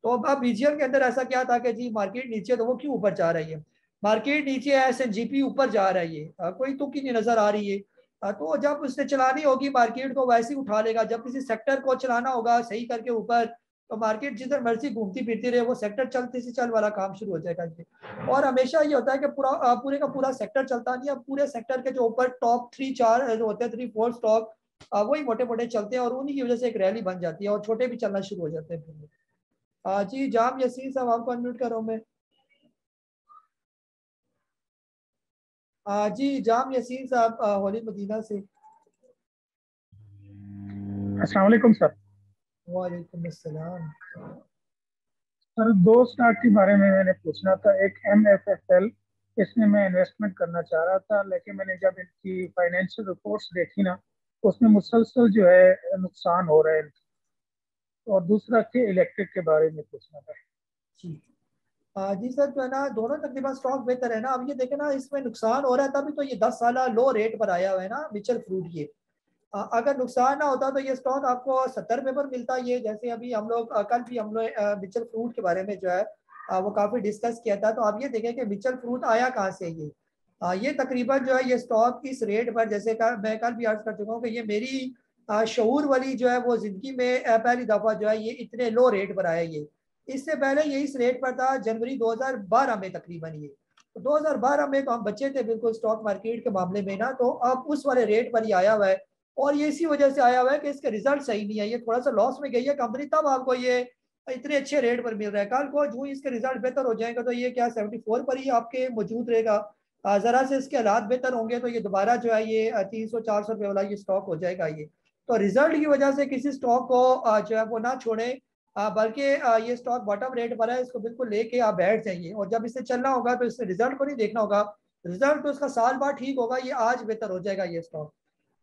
तो अब बीजीएल के अंदर ऐसा क्या था कि जी मार्केट नीचे, तो वो क्यों ऊपर जा रही है? मार्केट नीचे है, एसएनजीपी ऊपर जा रही है, कोई तुक्की नहीं नजर आ रही है। तो जब उसने चलानी होगी मार्केट को वैसे ही उठा लेगा। जब किसी सेक्टर को चलाना होगा सही करके ऊपर, तो मार्केट जिधर मर्जी घूमती फिरती रहे, वो सेक्टर चलते से चल वाला काम शुरू हो जाएगा ये। और हमेशा ये होता है कि पूरे का पूरा सेक्टर चलता नहीं है, पूरे सेक्टर के जो ऊपर टॉप 3-4 जो होते हैं, 3-4 स्टॉक, वही मोटे मोटे चलते हैं, और उन्हीं की वजह से एक रैली बन जाती है और छोटे भी चलना शुरू हो जाते हैं फिर। जी जाम यसीन साहब, आपको अनम्यूट कर रहा हूँ मैं। जी जाम यसीन साहब, होली मदीना से। अस्सलाम वालेकुम सर। वालेकुम अस्सलाम। सर, दो स्टॉक के बारे में मैंने पूछना था। एक MFFL, इसमें मैं इन्वेस्टमेंट करना चाह रहा था, लेकिन मैंने जब इनकी फाइनेंशियल रिपोर्ट्स देखी ना, उसमें मुसलसल जो है नुकसान हो रहा है। और दूसरा के इलेक्ट्रिक के बारे में पूछना था। जी जी सर, जो है ना, दोनों तकरीबन स्टॉक बेहतर है ना। अब ये देखे ना, इसमें नुकसान हो रहा है तभी तो ये 10 साल लो रेट पर आया हुआ है ना, मिचल फ्रूट ये। अगर नुकसान ना होता तो ये स्टॉक आपको 70 रुपये पर मिलता ये। जैसे अभी हम लोग कल भी हम लोग मिचल फ्रूट के बारे में जो है वो काफ़ी डिस्कस किया था। तो आप ये देखें कि मिचल फ्रूट आया कहाँ से ये। ये तकरीबन जो है ये स्टॉक इस रेट पर, जैसे मैं कल भी अर्ज कर चुका हूँ कि ये मेरी शऊर वाली जो है वो ज़िंदगी में पहली दफ़ा जो है ये इतने लो रेट पर आया ये। इससे पहले ये इस रेट पर था जनवरी 2012 में तकरीबन ये। तो 2012 में तो हम बच्चे थे बिल्कुल स्टॉक मार्केट के मामले में ना, तो अब उस वाले रेट पर ही आया हुआ है। और ये इसी वजह से आया हुआ है कि इसके रिजल्ट सही नहीं है, ये थोड़ा सा लॉस में गई है कंपनी, तब आपको ये इतने अच्छे रेट पर मिल रहा है। कल को जो इसके रिजल्ट बेहतर हो जाएंगे तो ये क्या 74 पर ही आपके मौजूद रहेगा। जरा से इसके हालात बेहतर होंगे तो ये दोबारा जो है ये 300-400 रुपये वाला ये स्टॉक हो जाएगा ये। तो रिजल्ट की वजह से किसी स्टॉक को जो है वो ना छोड़े, बल्कि ये स्टॉक बॉटम रेट पर है, इसको बिल्कुल लेके आप बैठ जाइए। और जब इसे चलना होगा तो इससे रिजल्ट को नहीं देखना होगा, रिजल्ट तो इसका साल बाद ठीक होगा, ये आज बेहतर हो जाएगा ये स्टॉक।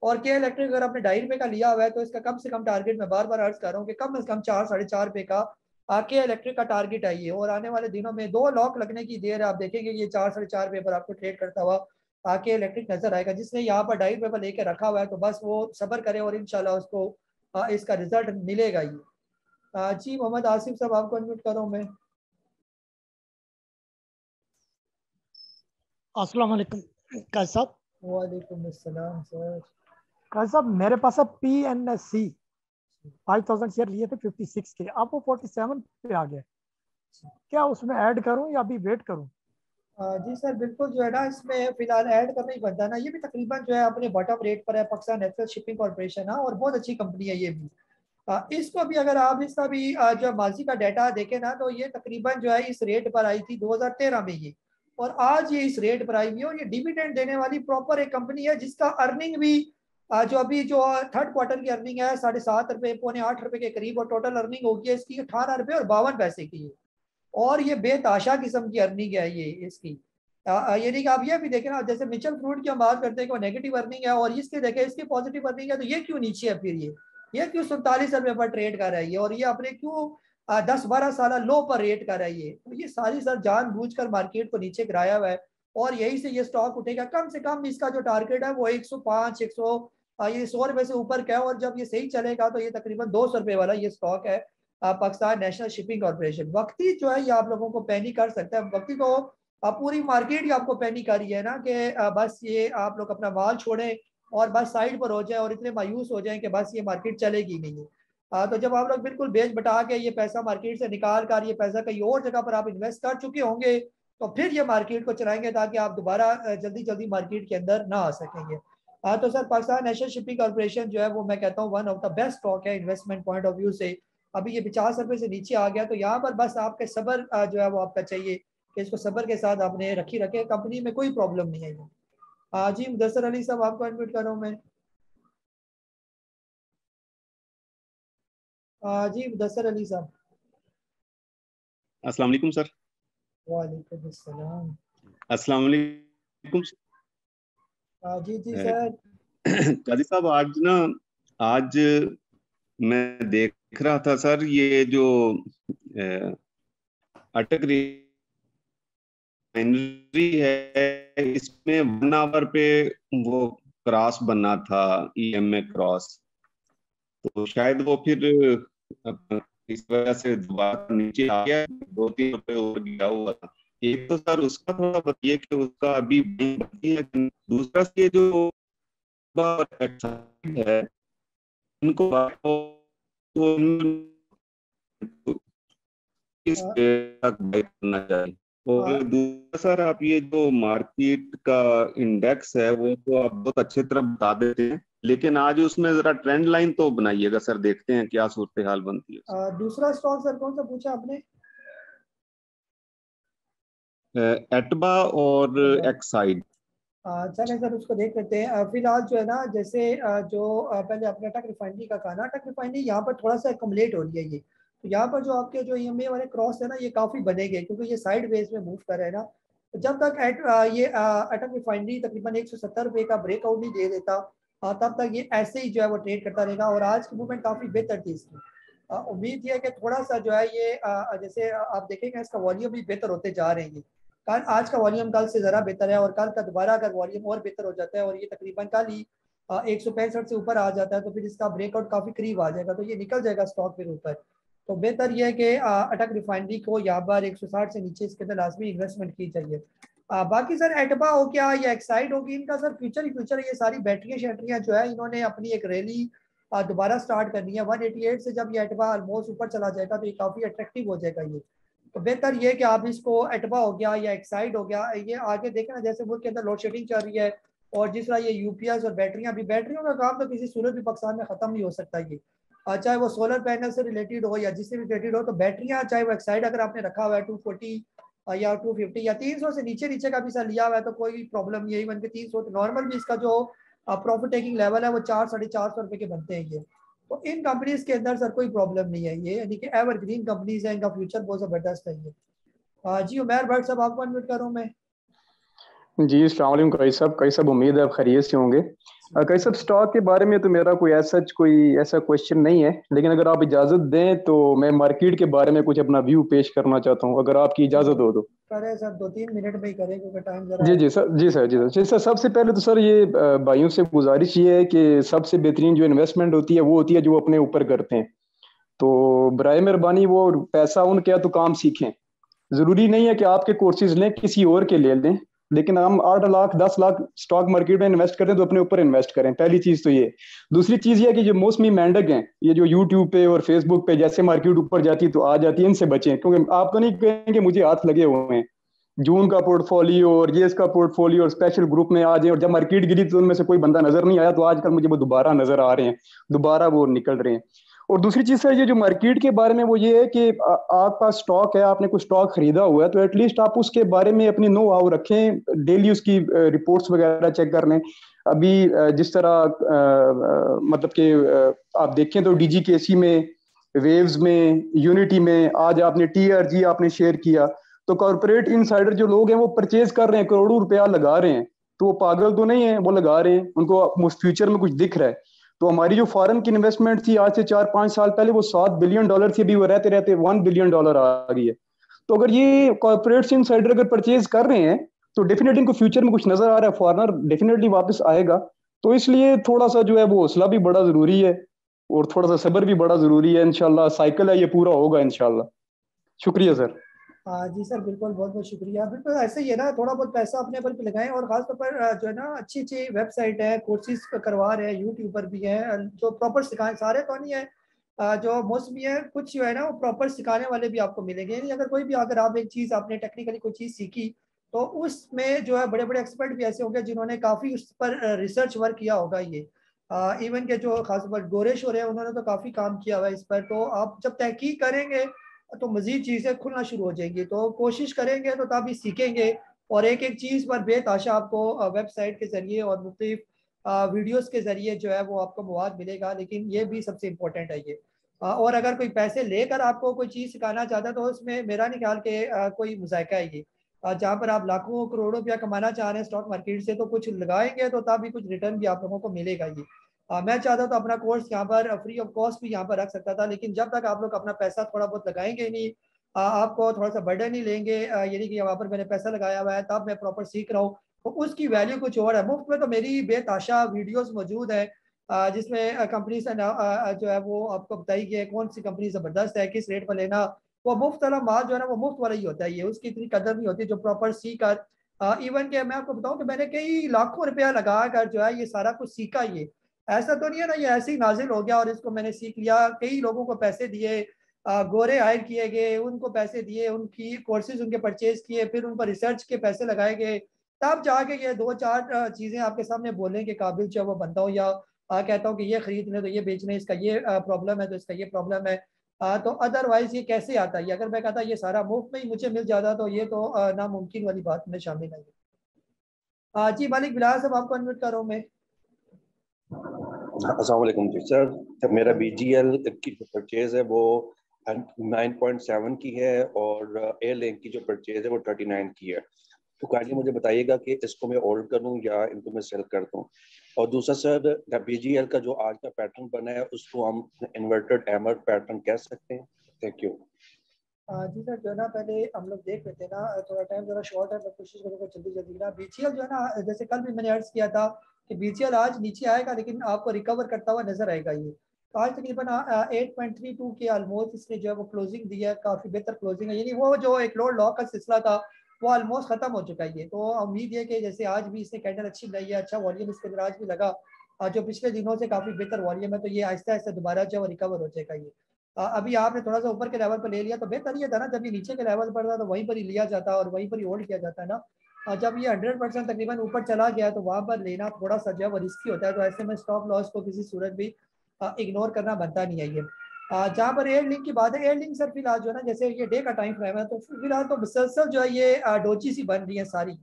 और के इलेक्ट्रिक अगर आपने 2.5 रुपये का लिया हुआ है तो इसका कम से कम टारगेट, मैं बार बार अर्ज कर रहा हूँ कि कम से कम 4-4.5 रुपये का के इलेक्ट्रिक का टारगेट आइए। और आने वाले दिनों में 2 लॉक लगने की देर है, आप देखेंगे ये 4-4.5 रुपये पर आपको ट्रेड करता हुआ आके इलेक्ट्रिक नजर आएगा। जिसने यहाँ पर 2.5 रुपये पर लेके रखा हुआ है तो बस वो सब्र करे और इंशाल्लाह उसको इसका रिजल्ट मिलेगा ही। जी मोहम्मद आसिफ साहब, आपको अनम्यूट कर रहा हूँ मैं। अस्सलाम वालेकुम काजी साहब। वालेकुम अस्सलाम सर। काजी साहब, मेरे पास है PNSC 5000 शेयर लिए थे 56 के, अब वो 47 पे आ गया। क्या उसमें ऐड करूं या अभी वेट करूं? जी सर बिल्कुल, जो है ना इसमें फिलहाल ऐड करना ही बनता है ना। ये भी तकरीबन जो है अपने बॉटम रेट पर है, पाकिस्तान नेशनल शिपिंग कॉर्पोरेशन है और बहुत अच्छी कंपनी है ये भी। इसको भी अगर आप इसका भी जो माजी का डाटा देखें ना, तो ये तकरीबन जो है इस रेट पर आई थी 2013 में ये, और आज ये इस रेट पर आई हुई है। और ये डिविडेंड देने वाली प्रॉपर एक कंपनी है जिसका अर्निंग भी जो अभी जो थर्ड क्वार्टर की अर्निंग है 7.5 रुपये, 7.25 रुपये के करीब, और टोटल अर्निंग होगी है इसकी 18 रुपये और 52 पैसे की। और ये बेताशा किस्म की अर्निंग है ये इसकी। यानी कि आप ये भी देखें ना, जैसे मिचल फ्रूट की हम बात करते हैं कि वो नेगेटिव अर्निंग है, और इसके देखें इसकी पॉजिटिव अर्निंग है, तो ये क्यों नीचे है फिर ये क्यों 47 रुपये पर ट्रेड कर रहा है ये, और ये अपने क्यों 10-12 साल लो पर रेट कर रही है। तो ये सारी सर जानबूझकर मार्केट को नीचे गिराया हुआ है और यही से ये स्टॉक उठेगा। कम से कम इसका जो टारगेट है वो 105 ये 100 रुपए से ऊपर क्या है, और जब ये सही चलेगा तो ये तकरीबन 200 रुपए वाला ये स्टॉक है पाकिस्तान नेशनल शिपिंग कॉर्पोरेशन। वक्ती जो है ये आप लोगों को पैनिक कर सकता है, वक्ती तो पूरी मार्केट ही आपको पैनिक कर रही है ना कि बस ये आप लोग अपना माल छोड़ें और बस साइड पर हो जाए और इतने मायूस हो जाएं कि बस ये मार्केट चलेगी नहीं है। तो जब आप लोग बिल्कुल बेच बटा के ये पैसा मार्केट से निकाल कर ये पैसा कहीं और जगह पर आप इन्वेस्ट कर चुके होंगे तो फिर ये मार्केट को चलाएंगे ताकि आप दोबारा जल्दी जल्दी मार्केट के अंदर ना आ सकेंगे। तो sir Pakistan national shipping corporation जो है वो मैं कहता हूँ one of the best stock है इन्वेस्टमेंट पॉइंट ऑफ व्यू से। अभी ये 50 रुपए से नीचे आ गया तो यहाँ पर बस आपके सब्र जो है वो आपका चाहिए कि इसको सब्र के साथ आपने रखे। कंपनी में कोई प्रॉब्लम नहीं है। जी मुदस्सर अली साहब आपको इनवाइट कर रहा हूँ मैं। जी मुदस्सर अली साहब। अस्सलाम वालेकुम सर। वालेकुम अस्सलाम। अस्सलाम वालेकुम। जी जी सर। काजी साहब आज मैं देख रहा था सर ये जो अटक रिफाइनरी है इसमें 1 आवर पे वो क्रॉस बना था EMA क्रॉस, तो शायद वो फिर इस वजह से दोबारा नीचे आ गया, 2-3 रुपए और गिरा हुआ था। एक तो सर उसका थोड़ा बताइए कि उसका अभी है। दूसरा ये जो है इनको करना चाहिए। और दूसरा सर आप ये जो मार्केट का इंडेक्स है वो तो आप बहुत अच्छी तरह बता देते हैं, लेकिन आज उसमें जरा ट्रेंड लाइन तो बनाइएगा सर, देखते हैं क्या सूरत हाल बनती है। दूसरा स्टॉक सर कौन सा पूछा आपने? एटबा और एक्साइड। चलें सर उसको देख लेते हैं। फिलहाल जो है ना जैसे जो पहले अपने अटक रिफाइनरी का कहा ना, अटक रिफाइनरी यहाँ पर थोड़ा सा एकमुलेट हो रही है ये, तो यहाँ पर जो आपके जो EMA वाले क्रॉस है ना ये काफ़ी बनेंगे क्योंकि ये साइड वेज में मूव कर रहे हैं ना। तो जब तक ये अटक रिफाइनरी तकरीबन 170 रुपये का ब्रेकआउट नहीं दे देता तब तक ये ऐसे ही जो है वो ट्रेड करता रहेगा। और आज की मूवमेंट काफ़ी बेहतर थी इसकी। उम्मीद है कि थोड़ा सा जो है ये जैसे आप देखेंगे इसका वॉल्यूम भी बेहतर होते जा रहे हैं। कल आज का वॉल्यूम कल से ज़रा बेहतर है और कल का दोबारा अगर वॉल्यूम और बेहतर हो जाता है और ये तकरीबन कल ही 165 से ऊपर आ जाता है तो फिर इसका ब्रेकआउट काफ़ी करीब आ जाएगा, तो ये निकल जाएगा स्टॉक फिर ऊपर। तो बेहतर यह है कि अटक रिफाइनरी को यहाँ पर 160 से नीचे इसके अंदर लाजमी इन्वेस्टमेंट की चाहिए। बाकी सर एटबा हो गया या एक्साइड होगी, इनका सर फ्यूचर ही फ्यूचर है। ये सारी बैटरियाँ शैटरियाँ जो है इन्होंने अपनी एक रैली दोबारा स्टार्ट करनी है। 188 से जब ये एटबा ऑलमोस्ट ऊपर चला जाएगा तो ये काफ़ी अट्रैक्टिव हो जाएगा ये। तो बेहतर ये कि आप इसको एटबा हो गया या एक्साइड हो गया ये आगे देखें ना, जैसे मुल्क के अंदर लोड शेडिंग चल रही है और जिस तरह ये UPS और बैटरियाँ भी, बैटरियों का काम तो किसी सूरत भी पाकिस्तान में ख़त्म नहीं हो सकता ये, चाहे वो सोलर पैनल से रिलेटेड हो या जिससे भी रिलेटेड हो। तो बैटरियाँ चाहे वो एक्साइड अगर आपने रखा हुआ है 240 या 250 या 300 से नीचे का भी सर लिया हुआ है तो कोई प्रॉब्लम यही बन के 300 तो नॉर्मल भी इसका जो प्रॉफिट टेकिंग लेवल है वो 400-450 रुपये के बनते हैं ये। तो इन कंपनीज के अंदर सर कोई प्रॉब्लम नहीं है ये, यानी कि एवरग्रीन कंपनीज है, इनका फ्यूचर बहुत ज़बरदस्त है ये। जी उमर भट्ट साहब आपको अनम्यूट कर रहा हूँ मैं। जी अस्सलाम वालेकुम कई साहब उम्मीद है आप खैरियत से होंगे। कई साहब स्टॉक के बारे में तो मेरा कोई ऐसा क्वेश्चन नहीं है, लेकिन अगर आप इजाज़त दें तो मैं मार्केट के बारे में कुछ अपना व्यू पेश करना चाहता हूँ, अगर आपकी इजाज़त हो तो। करें सर 2-3 मिनट में ही करें क्योंकि टाइम ज़रा। जी सर सबसे पहले तो सर ये भाइयों से गुजारिश ये है कि सबसे बेहतरीन जो इन्वेस्टमेंट होती है वो होती है जो अपने ऊपर करते हैं। तो बराए मेहरबानी वो पैसा उनके या तो काम सीखें, ज़रूरी नहीं है कि आपके कोर्सेज लें, किसी और के ले लें, लेकिन हम 8 लाख 10 लाख स्टॉक मार्केट में इन्वेस्ट करते हैं तो अपने ऊपर इन्वेस्ट करें। पहली चीज तो ये। दूसरी चीज ये कि जो मौसमी मेंढक हैं ये जो यूट्यूब पे और फेसबुक पे जैसे मार्केट ऊपर जाती है तो आ जाती है, इनसे बचें, क्योंकि आप तो नहीं कहेंगे मुझे हाथ लगे हुए हैं। जून का पोर्टफोलियो और ये इसका पोर्टफोलियो और स्पेशल ग्रुप में आ जाए और जब मार्केट गिरी तो उनमें से कोई बंदा नजर नहीं आया, तो आजकल मुझे वो दोबारा नजर आ रहे हैं, दोबारा वो निकल रहे हैं। और दूसरी चीज है ये जो मार्केट के बारे में वो ये है कि आपका स्टॉक है, आपने कुछ स्टॉक खरीदा हुआ है तो एटलीस्ट आप उसके बारे में अपनी नो हाउ रखें, डेली उसकी रिपोर्ट्स वगैरह चेक कर लें। अभी जिस तरह मतलब कि आप देखें तो DGKC में, वेव्स में, यूनिटी में आज आपने TRG आपने शेयर किया, तो कॉर्पोरेट इनसाइडर जो लोग हैं वो परचेज कर रहे हैं, करोड़ों रुपया लगा रहे हैं, तो वो पागल तो नहीं है, वो लगा रहे हैं, उनको फ्यूचर में कुछ दिख रहा है। तो हमारी जो फॉरेन की इन्वेस्टमेंट थी आज से 4-5 साल पहले वो $7 बिलियन थी, अभी वो रहते रहते $1 बिलियन आ गई है। तो अगर ये कॉर्पोरेट्स इनसाइडर अगर परचेज कर रहे हैं तो डेफिनेटली इनको फ्यूचर में कुछ नजर आ रहा है, फॉरनर डेफिनेटली वापस आएगा। तो इसलिए थोड़ा सा जो है वो हौसला भी बड़ा जरूरी है और थोड़ा सा सब्र भी बड़ा जरूरी है। इंशाल्लाह साइकिल है, ये पूरा होगा इंशाल्लाह। शुक्रिया सर। जी सर, बिल्कुल, बहुत बहुत शुक्रिया। बिल्कुल ऐसे ही है ना, थोड़ा बहुत पैसा अपने पर भी लगाएं, और खासतौर पर जो है ना अच्छी अच्छी वेबसाइट है, कोर्सेज करवा रहे हैं, यूट्यूबर भी हैं जो प्रॉपर सिखाएं, सारे तो नहीं है, जो मोस्ट भी है, कुछ जो है ना वो प्रॉपर सिखाने वाले भी आपको मिलेंगे। यानी अगर कोई भी, अगर आप एक चीज़ आपने टेक्निकली कोई चीज़ सीखी तो उसमें जो है बड़े बड़े एक्सपर्ट भी ऐसे होंगे जिन्होंने काफ़ी उस पर रिसर्च वर्क किया होगा। ये इवन के जो खासतौर पर गोरेश हो रहे हैं उन्होंने तो काफ़ी काम किया हुआ है इस पर। तो आप जब तहकीक करेंगे तो मजीद चीज़ें खुलना शुरू हो जाएंगी, तो कोशिश करेंगे तो तभी सीखेंगे। और एक एक चीज़ पर बेतहाशा आपको वेबसाइट के ज़रिए और मुख्तलिफ वीडियोस के ज़रिए जो है वो आपको मवाद मिलेगा, लेकिन ये भी सबसे इम्पोर्टेंट है ये। और अगर कोई पैसे लेकर आपको कोई चीज़ सिखाना चाहता है तो उसमें मेरा नहीं ख्याल कि कोई मुज़ायका है ये। जहाँ पर आप लाखों करोड़ों रुपया कमाना चाह रहे हैं स्टॉक मार्केट से, तो कुछ लगाएंगे तो तभी कुछ रिटर्न भी आप लोगों को मिलेगा ये। मैं चाहता तो अपना कोर्स यहाँ पर फ्री ऑफ कॉस्ट भी यहाँ पर रख सकता था, लेकिन जब तक आप लोग अपना पैसा थोड़ा बहुत लगाएंगे नहीं, आपको थोड़ा सा बर्डन नहीं लेंगे, यानी कि वहाँ पर मैंने पैसा लगाया हुआ है तब मैं प्रॉपर सीख रहा हूँ, तो उसकी वैल्यू कुछ और है। मुफ्त में तो मेरी बेताशा वीडियोस मौजूद है जिसमें कंपनी से जो है वो आपको बताई गई है कौन सी कंपनी ज़बरदस्त है, किस रेट पर लेना। वो मुफ्त वाला माल जो है ना वो मुफ्त वाला ही होता है, ये उसकी इतनी कदर नहीं होती जो प्रॉपर सीख कर। इवन के मैं आपको बताऊं कि मैंने कई लाखों रुपया लगा कर जो है ये सारा कुछ सीखा। ये ऐसा तो नहीं है ना ये ऐसे ही नाजिल हो गया और इसको मैंने सीख लिया। कई लोगों को पैसे दिए, गोरे हायर किए गए, उनको पैसे दिए, उनकी कोर्सेज उनके परचेज किए, फिर उन पर रिसर्च के पैसे लगाए गए, तब जाके ये दो चार चीज़ें आपके सामने बोलने के काबिल जो है वो बनता हूँ, या कहता हूँ कि ये खरीदने तो ये बेचने, इसका ये प्रॉब्लम है तो इसका ये प्रॉब्लम है। तो अदरवाइज ये कैसे आता है? अगर मैं कहता ये सारा मुफ्त में ही मुझे मिल जाता तो ये तो नामुमकिन वाली बात में शामिल है। जी मालिक बिलाल साहब, आपको अनम्यूट कर रहा हूँ मैं। अस्सलाम वालेकुम जी सर। जब मेरा BGL की जो परचेज है वो 9.7 की है और एयरलिंक की जो परचेज है वो 39 की है, तो काइंडली मुझे बताइएगा कि इसको मैं होल्ड करूं या इनको मैं सेल कर दूं। और दूसरा सर, BGL का जो आज का पैटर्न बना है उसको हम इन्वर्टेड हैमर पैटर्न कह सकते हैं? Thank you. जी सर, जो है ना पहले हम लोग देख लेते हैं ना, थोड़ा टाइम जरा शॉर्ट है, मैं कोशिश करूँगा जल्दी जल्दी ना। BGL जो है ना, जैसे कल भी मैंने अर्ज किया था कि BGL आज नीचे आएगा लेकिन आपको रिकवर करता हुआ नजर आएगा ये। तो आज तकरीबन 8.32 के ऑलमोस्ट इसने जो है वो क्लोजिंग दी है, काफ़ी बेहतर क्लोजिंग है, यानी वो जो एक लोड लॉक का सिलसिला था वो ऑलमोस्ट खत्म हो चुका है ये। तो उम्मीद है कि जैसे आज भी इसने कैंडल अच्छी बनाई है, अच्छा वॉल्यूम इसके अंदर आज भी लगा, जो पिछले दिनों से काफ़ी बेहतर वॉल्यूम है, तो ये आहिस्ता आहिस्ता दोबारा जो है वो रिकवर हो जाएगा ये। अभी आपने थोड़ा सा ऊपर के लेवल पर ले लिया तो बेहतर ये था ना, जब ये नीचे के लेवल पर था तो वहीं पर ही लिया जाता और वहीं पर ही होल्ड किया जाता है ना। जब ये 100% तकरीबन ऊपर चला गया तो वहाँ पर लेना थोड़ा सा जो है वो रिस्की होता है, तो ऐसे में स्टॉप लॉस को किसी सूरत भी इग्नोर करना बनता नहीं है ये। जहाँ पर एयर लिंक की बात है, एयर लिंक सर फिलहाल जो है ना, जैसे ये डे का टाइम फ्रेम है तो फिलहाल तो मुसलसल जो है ये डोजी सी बन रही है सारी।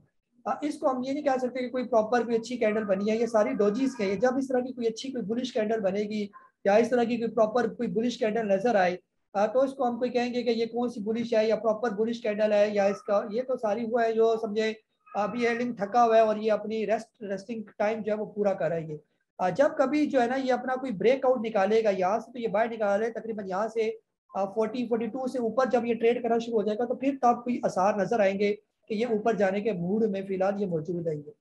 इसको हम ये नहीं कह सकते कि कोई प्रॉपर कोई अच्छी कैंडल बनी है, ये सारी डोजीज के। जब इस तरह की कोई अच्छी कोई बुलिश कैंडल बनेगी या इस तरह की कोई प्रॉपर कोई बुलिश कैंडल नजर आए तो इसको हम कोई कहेंगे कि ये कौन सी बुलिश है या प्रॉपर बुलिश कैंडल है, या इसका ये तो सारी हुआ है जो समझे अभी एयर लिंक थका हुआ है और ये अपनी रेस्टिंग टाइम जो है वो पूरा कर रहा है ये। जब कभी जो है ना ये अपना कोई ब्रेकआउट निकालेगा यहाँ से, तो ये बाहर निकाले तकरीबन यहाँ से 40-42 से ऊपर जब ये ट्रेड करना शुरू हो जाएगा तो फिर तब कोई आसार नजर आएंगे कि ये ऊपर जाने के मूड में फिलहाल ये मौजूद है ये।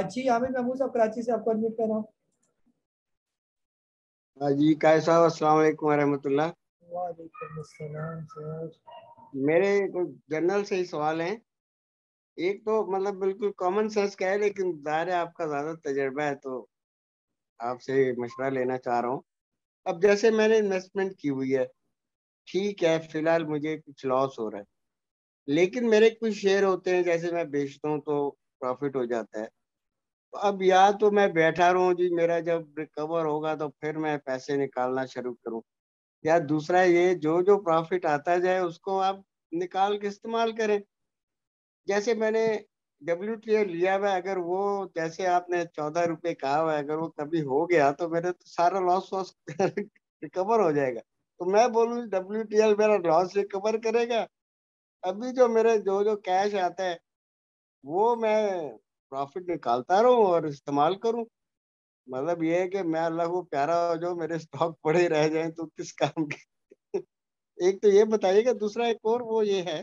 जी आमिर महमूद साहब कराची से आपको अनम्यूट कर रहा हूँ। जी कायद साहब, अस्सलाम वालेकुम रहमतुल्लाह। वालेकुम अस्सलाम सर। मेरे कुछ जनरल से ही सवाल हैं। एक तो मतलब बिल्कुल कॉमन सेंस का है, लेकिन ज़ाहिर है आपका ज़्यादा तजर्बा है तो आपसे मशवरा लेना चाह रहा हूँ। अब जैसे मैंने इन्वेस्टमेंट की हुई है, ठीक है, फिलहाल मुझे कुछ लॉस हो रहा है, लेकिन मेरे कुछ शेयर होते हैं जैसे मैं बेचता हूँ तो प्रॉफिट हो जाता है। तो अब या तो मैं बैठा रहूँ जी, मेरा जब रिकवर होगा तो फिर मैं पैसे निकालना शुरू करूँ, या दूसरा ये जो जो प्रॉफिट आता जाए उसको आप निकाल के इस्तेमाल करें। जैसे मैंने WTI लिया हुआ है, अगर वो जैसे आपने 14 रुपये कहा हुआ है, अगर वो कभी हो गया तो मेरे तो सारा लॉस वॉस रिकवर हो जाएगा। तो मैं बोलूँ WTI मेरा लॉस रिकवर करेगा। अभी जो मेरे जो जो कैश आता है वो मैं प्रॉफिट निकालता रहूं और इस्तेमाल करूं। मतलब ये है कि मैं अल्लाह को प्यारा हो जाऊं, मेरे स्टॉक पड़े रह जाएं तो किस काम के। एक तो ये बताइएगा, दूसरा एक और वो ये है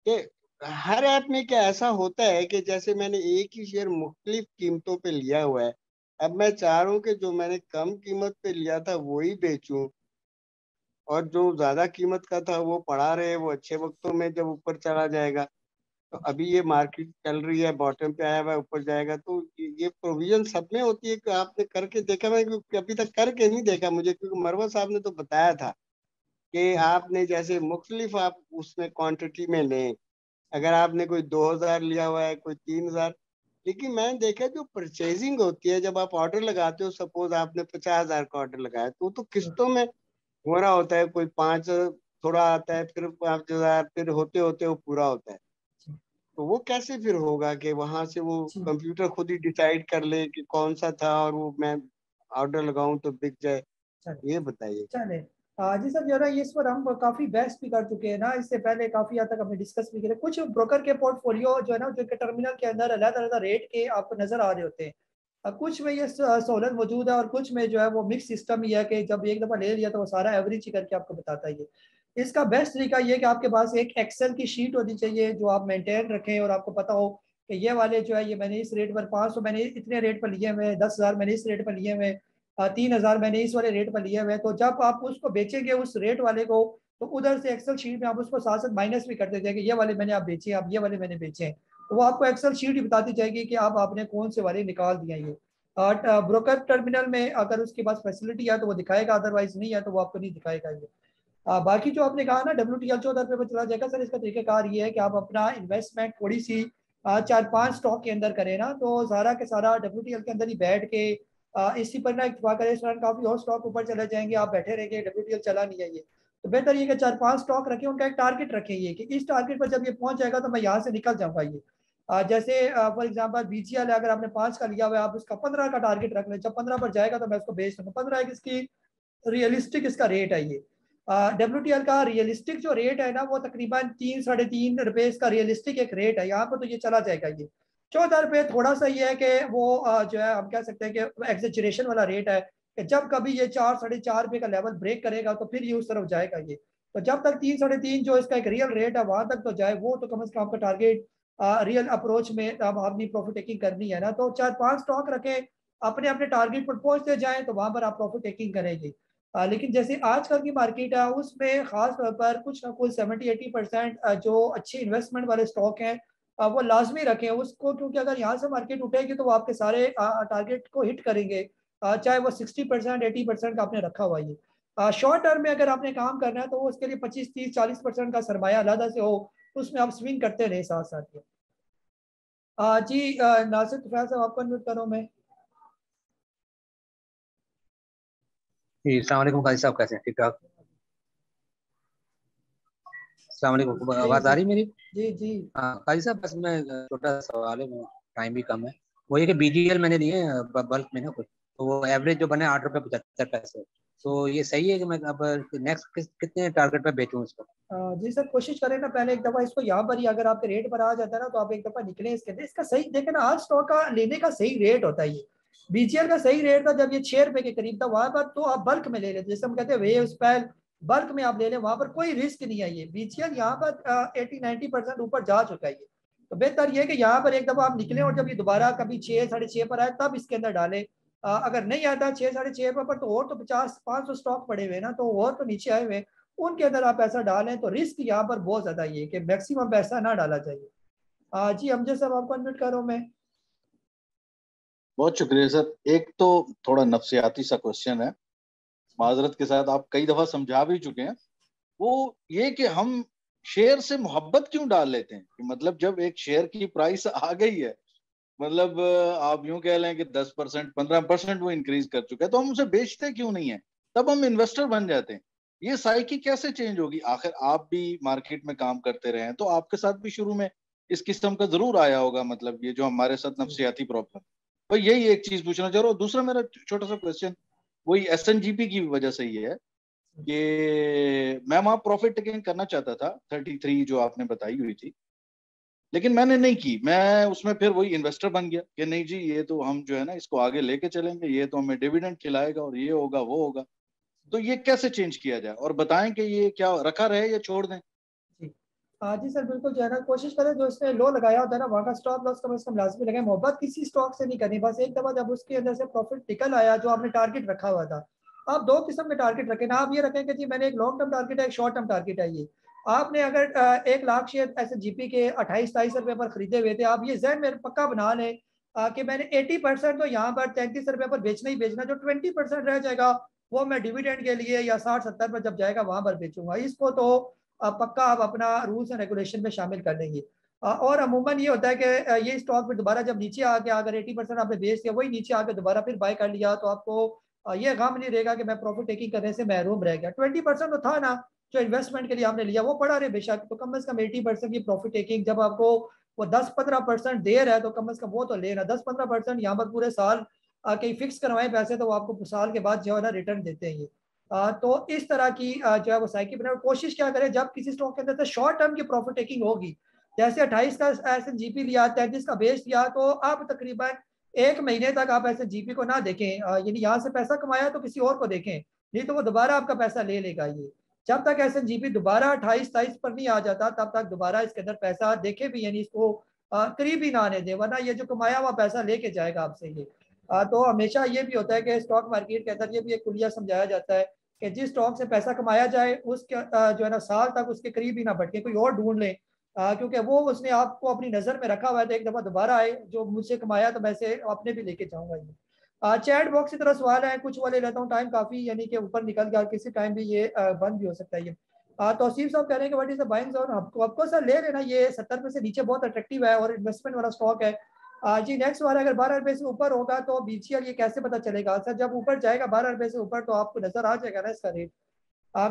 कि हर ऐप में क्या ऐसा होता है कि जैसे मैंने एक ही शेयर मुख्तलिफ कीमतों पे लिया हुआ है, अब मैं चाह रहा हूँ कि जो मैंने कम कीमत पे लिया था वो ही बेचूं, और जो ज्यादा कीमत का था वो पड़ा रहे, वो अच्छे वक्तों में जब ऊपर चला जाएगा। तो अभी ये मार्केट चल रही है, बॉटम पे आया हुआ है, ऊपर जाएगा, तो ये प्रोविजन सब में होती है कि आपने करके देखा? मैं क्योंकि अभी तक करके नहीं देखा मुझे, क्योंकि मरवा साहब ने तो बताया था कि आपने जैसे मुख्तलिफ आप उसमें क्वांटिटी में लें, अगर आपने कोई 2000 लिया हुआ है, कोई 3000। लेकिन मैंने देखा जो परचेजिंग होती है, जब आप ऑर्डर लगाते हो, सपोज आपने 50,000 का ऑर्डर लगाया, तो किस्तों में हो रहा होता है, कोई 5 थोड़ा आता है, फिर 5,000, फिर होते होते वो पूरा होता है। तो वो कैसे फिर होगा कि वहां से वो कंप्यूटर खुद ही डिसाइड कर ले कि कौन सा था और वो मैं ऑर्डर लगाऊं तो बिक जाए? ये बताइए। चले जी सर, जो है ना इस पर हम काफी बहस भी कर चुके हैं ना, इससे पहले काफी हद तक हमने डिस्कस भी किया। कुछ ब्रोकर के पोर्टफोलियो जो है ना, जो कि टर्मिनल के अंदर अलग अलग रेट के आपको नजर आ रहे होते हैं। कुछ में ये सहूलत मौजूद है और कुछ में जो है वो मिक्स सिस्टम ही है कि जब एक दफा ले लिया तो वो सारा एवरेज ही करके आपको बताता है। इसका बेस्ट तरीका ये कि आपके पास एक एक्सेल की शीट होनी चाहिए जो आप मेंटेन रखें, और आपको पता हो कि ये वाले जो है ये मैंने इस रेट पर 500 मैंने इतने रेट पर लिए हुए, 10,000 मैंने इस रेट पर लिए हुए, 3,000 मैंने इस वाले रेट पर लिए हुए। तो जब आप उसको बेचेंगे उस रेट वाले को, तो उधर से एक्सेल शीट में आप उसको साथ साथ माइनस भी करते जाएंगे, ये वाले मैंने आप बेचे, आप ये वाले मैंने बेचे हैं। तो वो आपको एक्सेल शीट ही बताती जाएगी कि आप आपने कौन से वाले निकाल दिया। ये ब्रोकर टर्मिनल में अगर उसके पास फैसिलिटी है तो वो दिखाएगा, अदरवाइज नहीं है तो वो आपको नहीं दिखाएगा। ये बाकी जो आपने कहा ना WTL 14 रुपये पर चला जाएगा सर, इसका तरीकाकार ये है कि आप अपना इन्वेस्टमेंट थोड़ी सी 4-5 स्टॉक के अंदर करें ना, तो सारा के सारा WTL के अंदर ही बैठ के इसी पर ना इतफाक करें, इस दौरान काफी और स्टॉक ऊपर चले जाएंगे, आप बैठे रहेंगे, WTL चला नहीं है। ये तो बेहतर ये कि 4-5 स्टॉक रखें, उनका एक टारगेट रखें, ये कि इस टारगेट पर जब ये पहुंच जाएगा तो मैं यहाँ से निकल जाऊंगा। ये जैसे फॉर एग्जाम्पल BGL है, अगर आपने 5 का लिया हुआ है, आप उसका 15 का टारगेट रख लें, जब 15 पर जाएगा तो मैं उसको बेच दूंगा। 15 एक इसकी रियलिस्टिक इसका रेट है। ये WTL का रियलिस्टिक जो रेट है ना, वो तकरीबन 3-3.5 रुपए इसका रियलिस्टिक एक रेट है यहाँ पर, तो ये चला जाएगा। ये 14 रुपये थोड़ा सा ये है कि वो जो है हम कह सकते हैं कि एक्सेजरेशन वाला रेट है, कि जब कभी ये 4-4.5 रुपये का लेवल ब्रेक करेगा तो फिर ये उस तरफ जाएगा। ये तो जब तक 3-3.5 जो इसका एक रियल रेट है वहां तक तो जाए, वो तो कम से कम आपका टारगेट रियल अप्रोच में अब अपनी प्रॉफिट टेकिंग करनी है ना। तो 4-5 स्टॉक रखें, अपने अपने टारगेट पर पहुंचते जाएं तो वहां पर आप प्रॉफिट टेकिंग करेंगे। लेकिन जैसे आजकल की मार्केट है उसमें खास तौर पर कुछ ना कुछ 70-80% जो अच्छे इन्वेस्टमेंट वाले स्टॉक हैं वो लाजमी रखें उसको, क्योंकि अगर यहाँ से मार्केट उठेगी तो वो आपके सारे टारगेट को हिट करेंगे, चाहे वो 60% 80% का आपने रखा हुआ है। शॉर्ट टर्म में अगर आपने काम करना है तो उसके लिए 25-30-40% का सरमाया अलग से हो, तो उसमें आप स्विंग करते रहे साथ साथ। जी नासिर तुफैल साहब आपको अनम्यूट करो मैं। जी अस्सलाम वालेकुम काजी साहब, कैसे हैं? ठीक ठाक। अस्सलाम वालेकुम, आवाज आ रही मेरी? जी जी हाँ काजी साहब, बस मैं छोटा सा सवाल है, टाइम भी कम है। वो ये कि BGL मैंने लिए बल्क में ना कुछ, तो वो एवरेज जो बने 8 रुपये 75 पैसे, तो ये सही है कि मैं अब नेक्स्ट कितने टारगेट पे बेचूं इसको? जी सर, कोशिश करें ना पहले एक दफा इसको यहाँ पर ही, अगर आपके रेट पर आ जाता है ना तो आप एक दफा निकले इसके अंदर। इसका सही देखें ना, आज स्टॉक का लेने का सही रेट होता है। ये BGL का सही रेट था जब ये 6 रुपए के करीब था, वहां पर तो आप बल्क में ले लेते, जैसे हम कहते हैं वेव स्पेल, बल्क में आप ले लें, वहां पर कोई रिस्क नहीं है। ये BGL यहाँ पर 80-90% ऊपर जा चुका है। ये तो बेहतर ये है कि यहाँ पर एक दफा आप निकले और जब ये दोबारा कभी 6-6.5 पर आए तब इसके अंदर डालें। अगर नहीं आता 6-6.5 पर तो और तो 50-500 स्टॉक पड़े हुए ना, तो और तो नीचे आए हुए, उनके अंदर आप पैसा डालें। तो रिस्क यहाँ पर बहुत ज्यादा ये कि मैक्सिमम पैसा ना डाला चाहिए। जी अमजद साहब आपको अनम्यूट कर रहा हूं मैं। बहुत शुक्रिया सर। एक तो थोड़ा नफ्सियाती सा क्वेश्चन है, माजरत के साथ आप कई दफा समझा भी चुके हैं। वो ये कि हम शेयर से मोहब्बत क्यों डाल लेते हैं कि मतलब जब एक शेयर की प्राइस आ गई है, मतलब आप यूं कह लें कि 10% 15% वो इंक्रीज कर चुका है, तो हम उसे बेचते क्यों नहीं है? तब हम इन्वेस्टर बन जाते हैं। ये साइकी कैसे चेंज होगी? आखिर आप भी मार्केट में काम करते रहे हैं, तो आपके साथ भी शुरू में इस किस्म का जरूर आया होगा, मतलब ये जो हमारे साथ नफ्सियाती प्रॉब्लम। तो यही एक चीज पूछना चाह रहा हूँ। दूसरा मेरा छोटा सा क्वेश्चन वही SNGP की वजह से ये है कि मैं वहां प्रॉफिट टेकिंग करना चाहता था, 33 जो आपने बताई हुई थी, लेकिन मैंने नहीं की। मैं उसमें फिर वही इन्वेस्टर बन गया कि नहीं जी ये तो हम जो है ना इसको आगे लेके चलेंगे, ये तो हमें डिविडेंड खिलाएगा और ये होगा वो होगा। तो ये कैसे चेंज किया जाए, और बताएं कि ये क्या रखा रहे या छोड़ दें। जी सर, बिल्कुल जो है ना कोशिश करें जो इसने लो लगाया होता है ना वहाँ का स्टॉप लॉस कम से कम लाजमी लगाए। मोहब्बत किसी स्टॉक से नहीं करनी, बस एक दफा जब उसके अंदर से प्रॉफिट निकल आया जो आपने टारगेट रखा हुआ था। आप दो किस्म के टारगेट रखें ना, आप ये रखें कि जी मैंने एक लॉन्ग टर्म टारगेट है, एक शॉर्ट टर्म टारगेट है। ये आपने अगर 1 लाख शेयर ऐसे जीपी के 28-23 रुपए पर खरीदे हुए थे, आप ये जहन में पक्का बना लें कि मैंने 80% तो यहाँ पर 33 रुपए पर बेचना ही बेचना, जो 20% रह जाएगा वो मैं डिविडेंड के लिए या 60-70 पर जब जाएगा वहां पर बेचूंगा। इसको तो पक्का आप अपना रूल्स एंड रेगुलेशन में शामिल कर लेंगे। और अमूमन ये होता है कि ये स्टॉक फिर दोबारा जब नीचे आके अगर 80% आपने बेच दिया, वही नीचे आके दोबारा फिर बाय कर लिया, तो आपको ये गम नहीं रहेगा कि मैं प्रॉफिट टेकिंग करने से महरूम रह गया। 20% तो था ना जो इन्वेस्टमेंट के लिए आपने लिया, वो पड़ा रहे बेशक, तो कम से कम 80% की प्रॉफिट टेकिंग जब आपको वो 10-15% देर है तो कम से कम वो तो लेना। 10-15% यहाँ पर पूरे साल कहीं फिक्स करवाएं पैसे तो वो आपको साल के बाद जो है ना रिटर्न देते हैं ये। तो इस तरह की जो है वो साइकिल बनाए। कोशिश क्या करें जब किसी स्टॉक के अंदर शॉर्ट टर्म की प्रॉफिट टेकिंग होगी, जैसे 28 का SNGP लिया, 33 का बेच दिया, तो आप तकरीबन 1 महीने तक आप SNGP को ना देखें, यानी यहाँ से पैसा कमाया तो किसी और को देखें, नहीं तो वो दोबारा आपका पैसा ले लेगा। ये जब तक SNGP दोबारा 28-23 पर नहीं आ जाता तब तक दोबारा इसके अंदर पैसा देखे भी, यानी इसको करीब ही ना आने दे, वरना ये जो कमाया हुआ पैसा लेके जाएगा आपसे ये। तो हमेशा ये भी होता है कि स्टॉक मार्केट के अंदर ये भी एक कुलिया समझाया जाता है कि जिस स्टॉक से पैसा कमाया जाए उसके जो है ना साल तक उसके करीब ही ना भटके, कोई और ढूंढ लें, क्योंकि वो उसने आपको अपनी नज़र में रखा हुआ है तो एक दफ़ा दोबारा आए जो मुझसे कमाया तो मैं से अपने भी लेके जाऊंगा ये। चैट बॉक्स की तरह सवाल है, कुछ वाले लेता हूँ, टाइम काफ़ी यानी कि ऊपर निकल गया, किसी टाइम भी ये बंद भी हो सकता है ये। तौसीफ साहब कह रहे हैं कि what is the buying zone. आपको सर ले लेना, ये 70 रुपये से नीचे बहुत अट्रैक्टिव है और इन्वेस्टमेंट वाला स्टॉक है। जी नेक्स्ट वाला अगर 12 रुपये से ऊपर होगा तो BCL ये कैसे पता चलेगा सर? जब ऊपर जाएगा 12 रुपये से ऊपर तो आपको नजर आ जाएगा ना इसका रेट।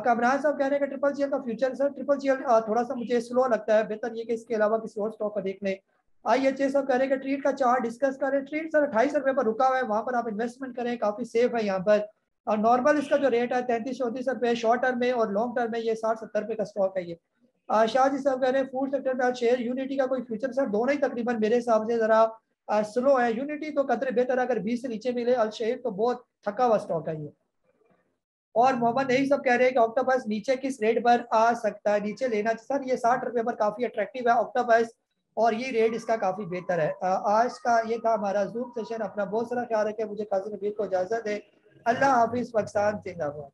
कामरान साहब कह रहे हैं कि GGL का फ्यूचर सर, GGL थोड़ा सा मुझे स्लो लगता है, बेहतर ये कि इसके अलावा किसी और स्टॉक को देख लें। IHA साहब कह रहे हैं कि ट्रीट का चार्ट डिस्कस करें। ट्रीट सर 28 रुपये पर रुका हुआ है, वहां पर आप इन्वेस्टमेंट करें, काफी सेफ है यहाँ पर। और नॉर्मल इसका जो रेट है 33-34 रुपये शॉर्ट टर्म में, और लॉन्ग टर्म में ये 60-70 रुपये का स्टॉक है ये। शाहजी साहब कह रहे हैं फूड सेक्टर में शेयर यूनिटी का कोई फ्यूचर सर? दोनों ही तकरीबन मेरे हिसाब से जरा स्लो है। यूनिटी तो कतरे बेहतर, अगर 20 से नीचे मिले। अलशेर तो बहुत थका हुआ स्टॉक है ये। और मोहम्मद यही सब कह रहे हैं कि ऑक्टोपस नीचे किस रेट पर आ सकता है, नीचे लेना सर? ये 60 रुपये पर काफी अट्रैक्टिव है ऑक्टोपस, और ये रेट इसका काफी बेहतर है। आज का ये था हमारा जूम सेशन। अपना बहुत सारा ख्याल रखें, मुझे काजी नबील को इजाजत है। अल्लाह हाफिज। पाकिस्तान जिंदाबाद।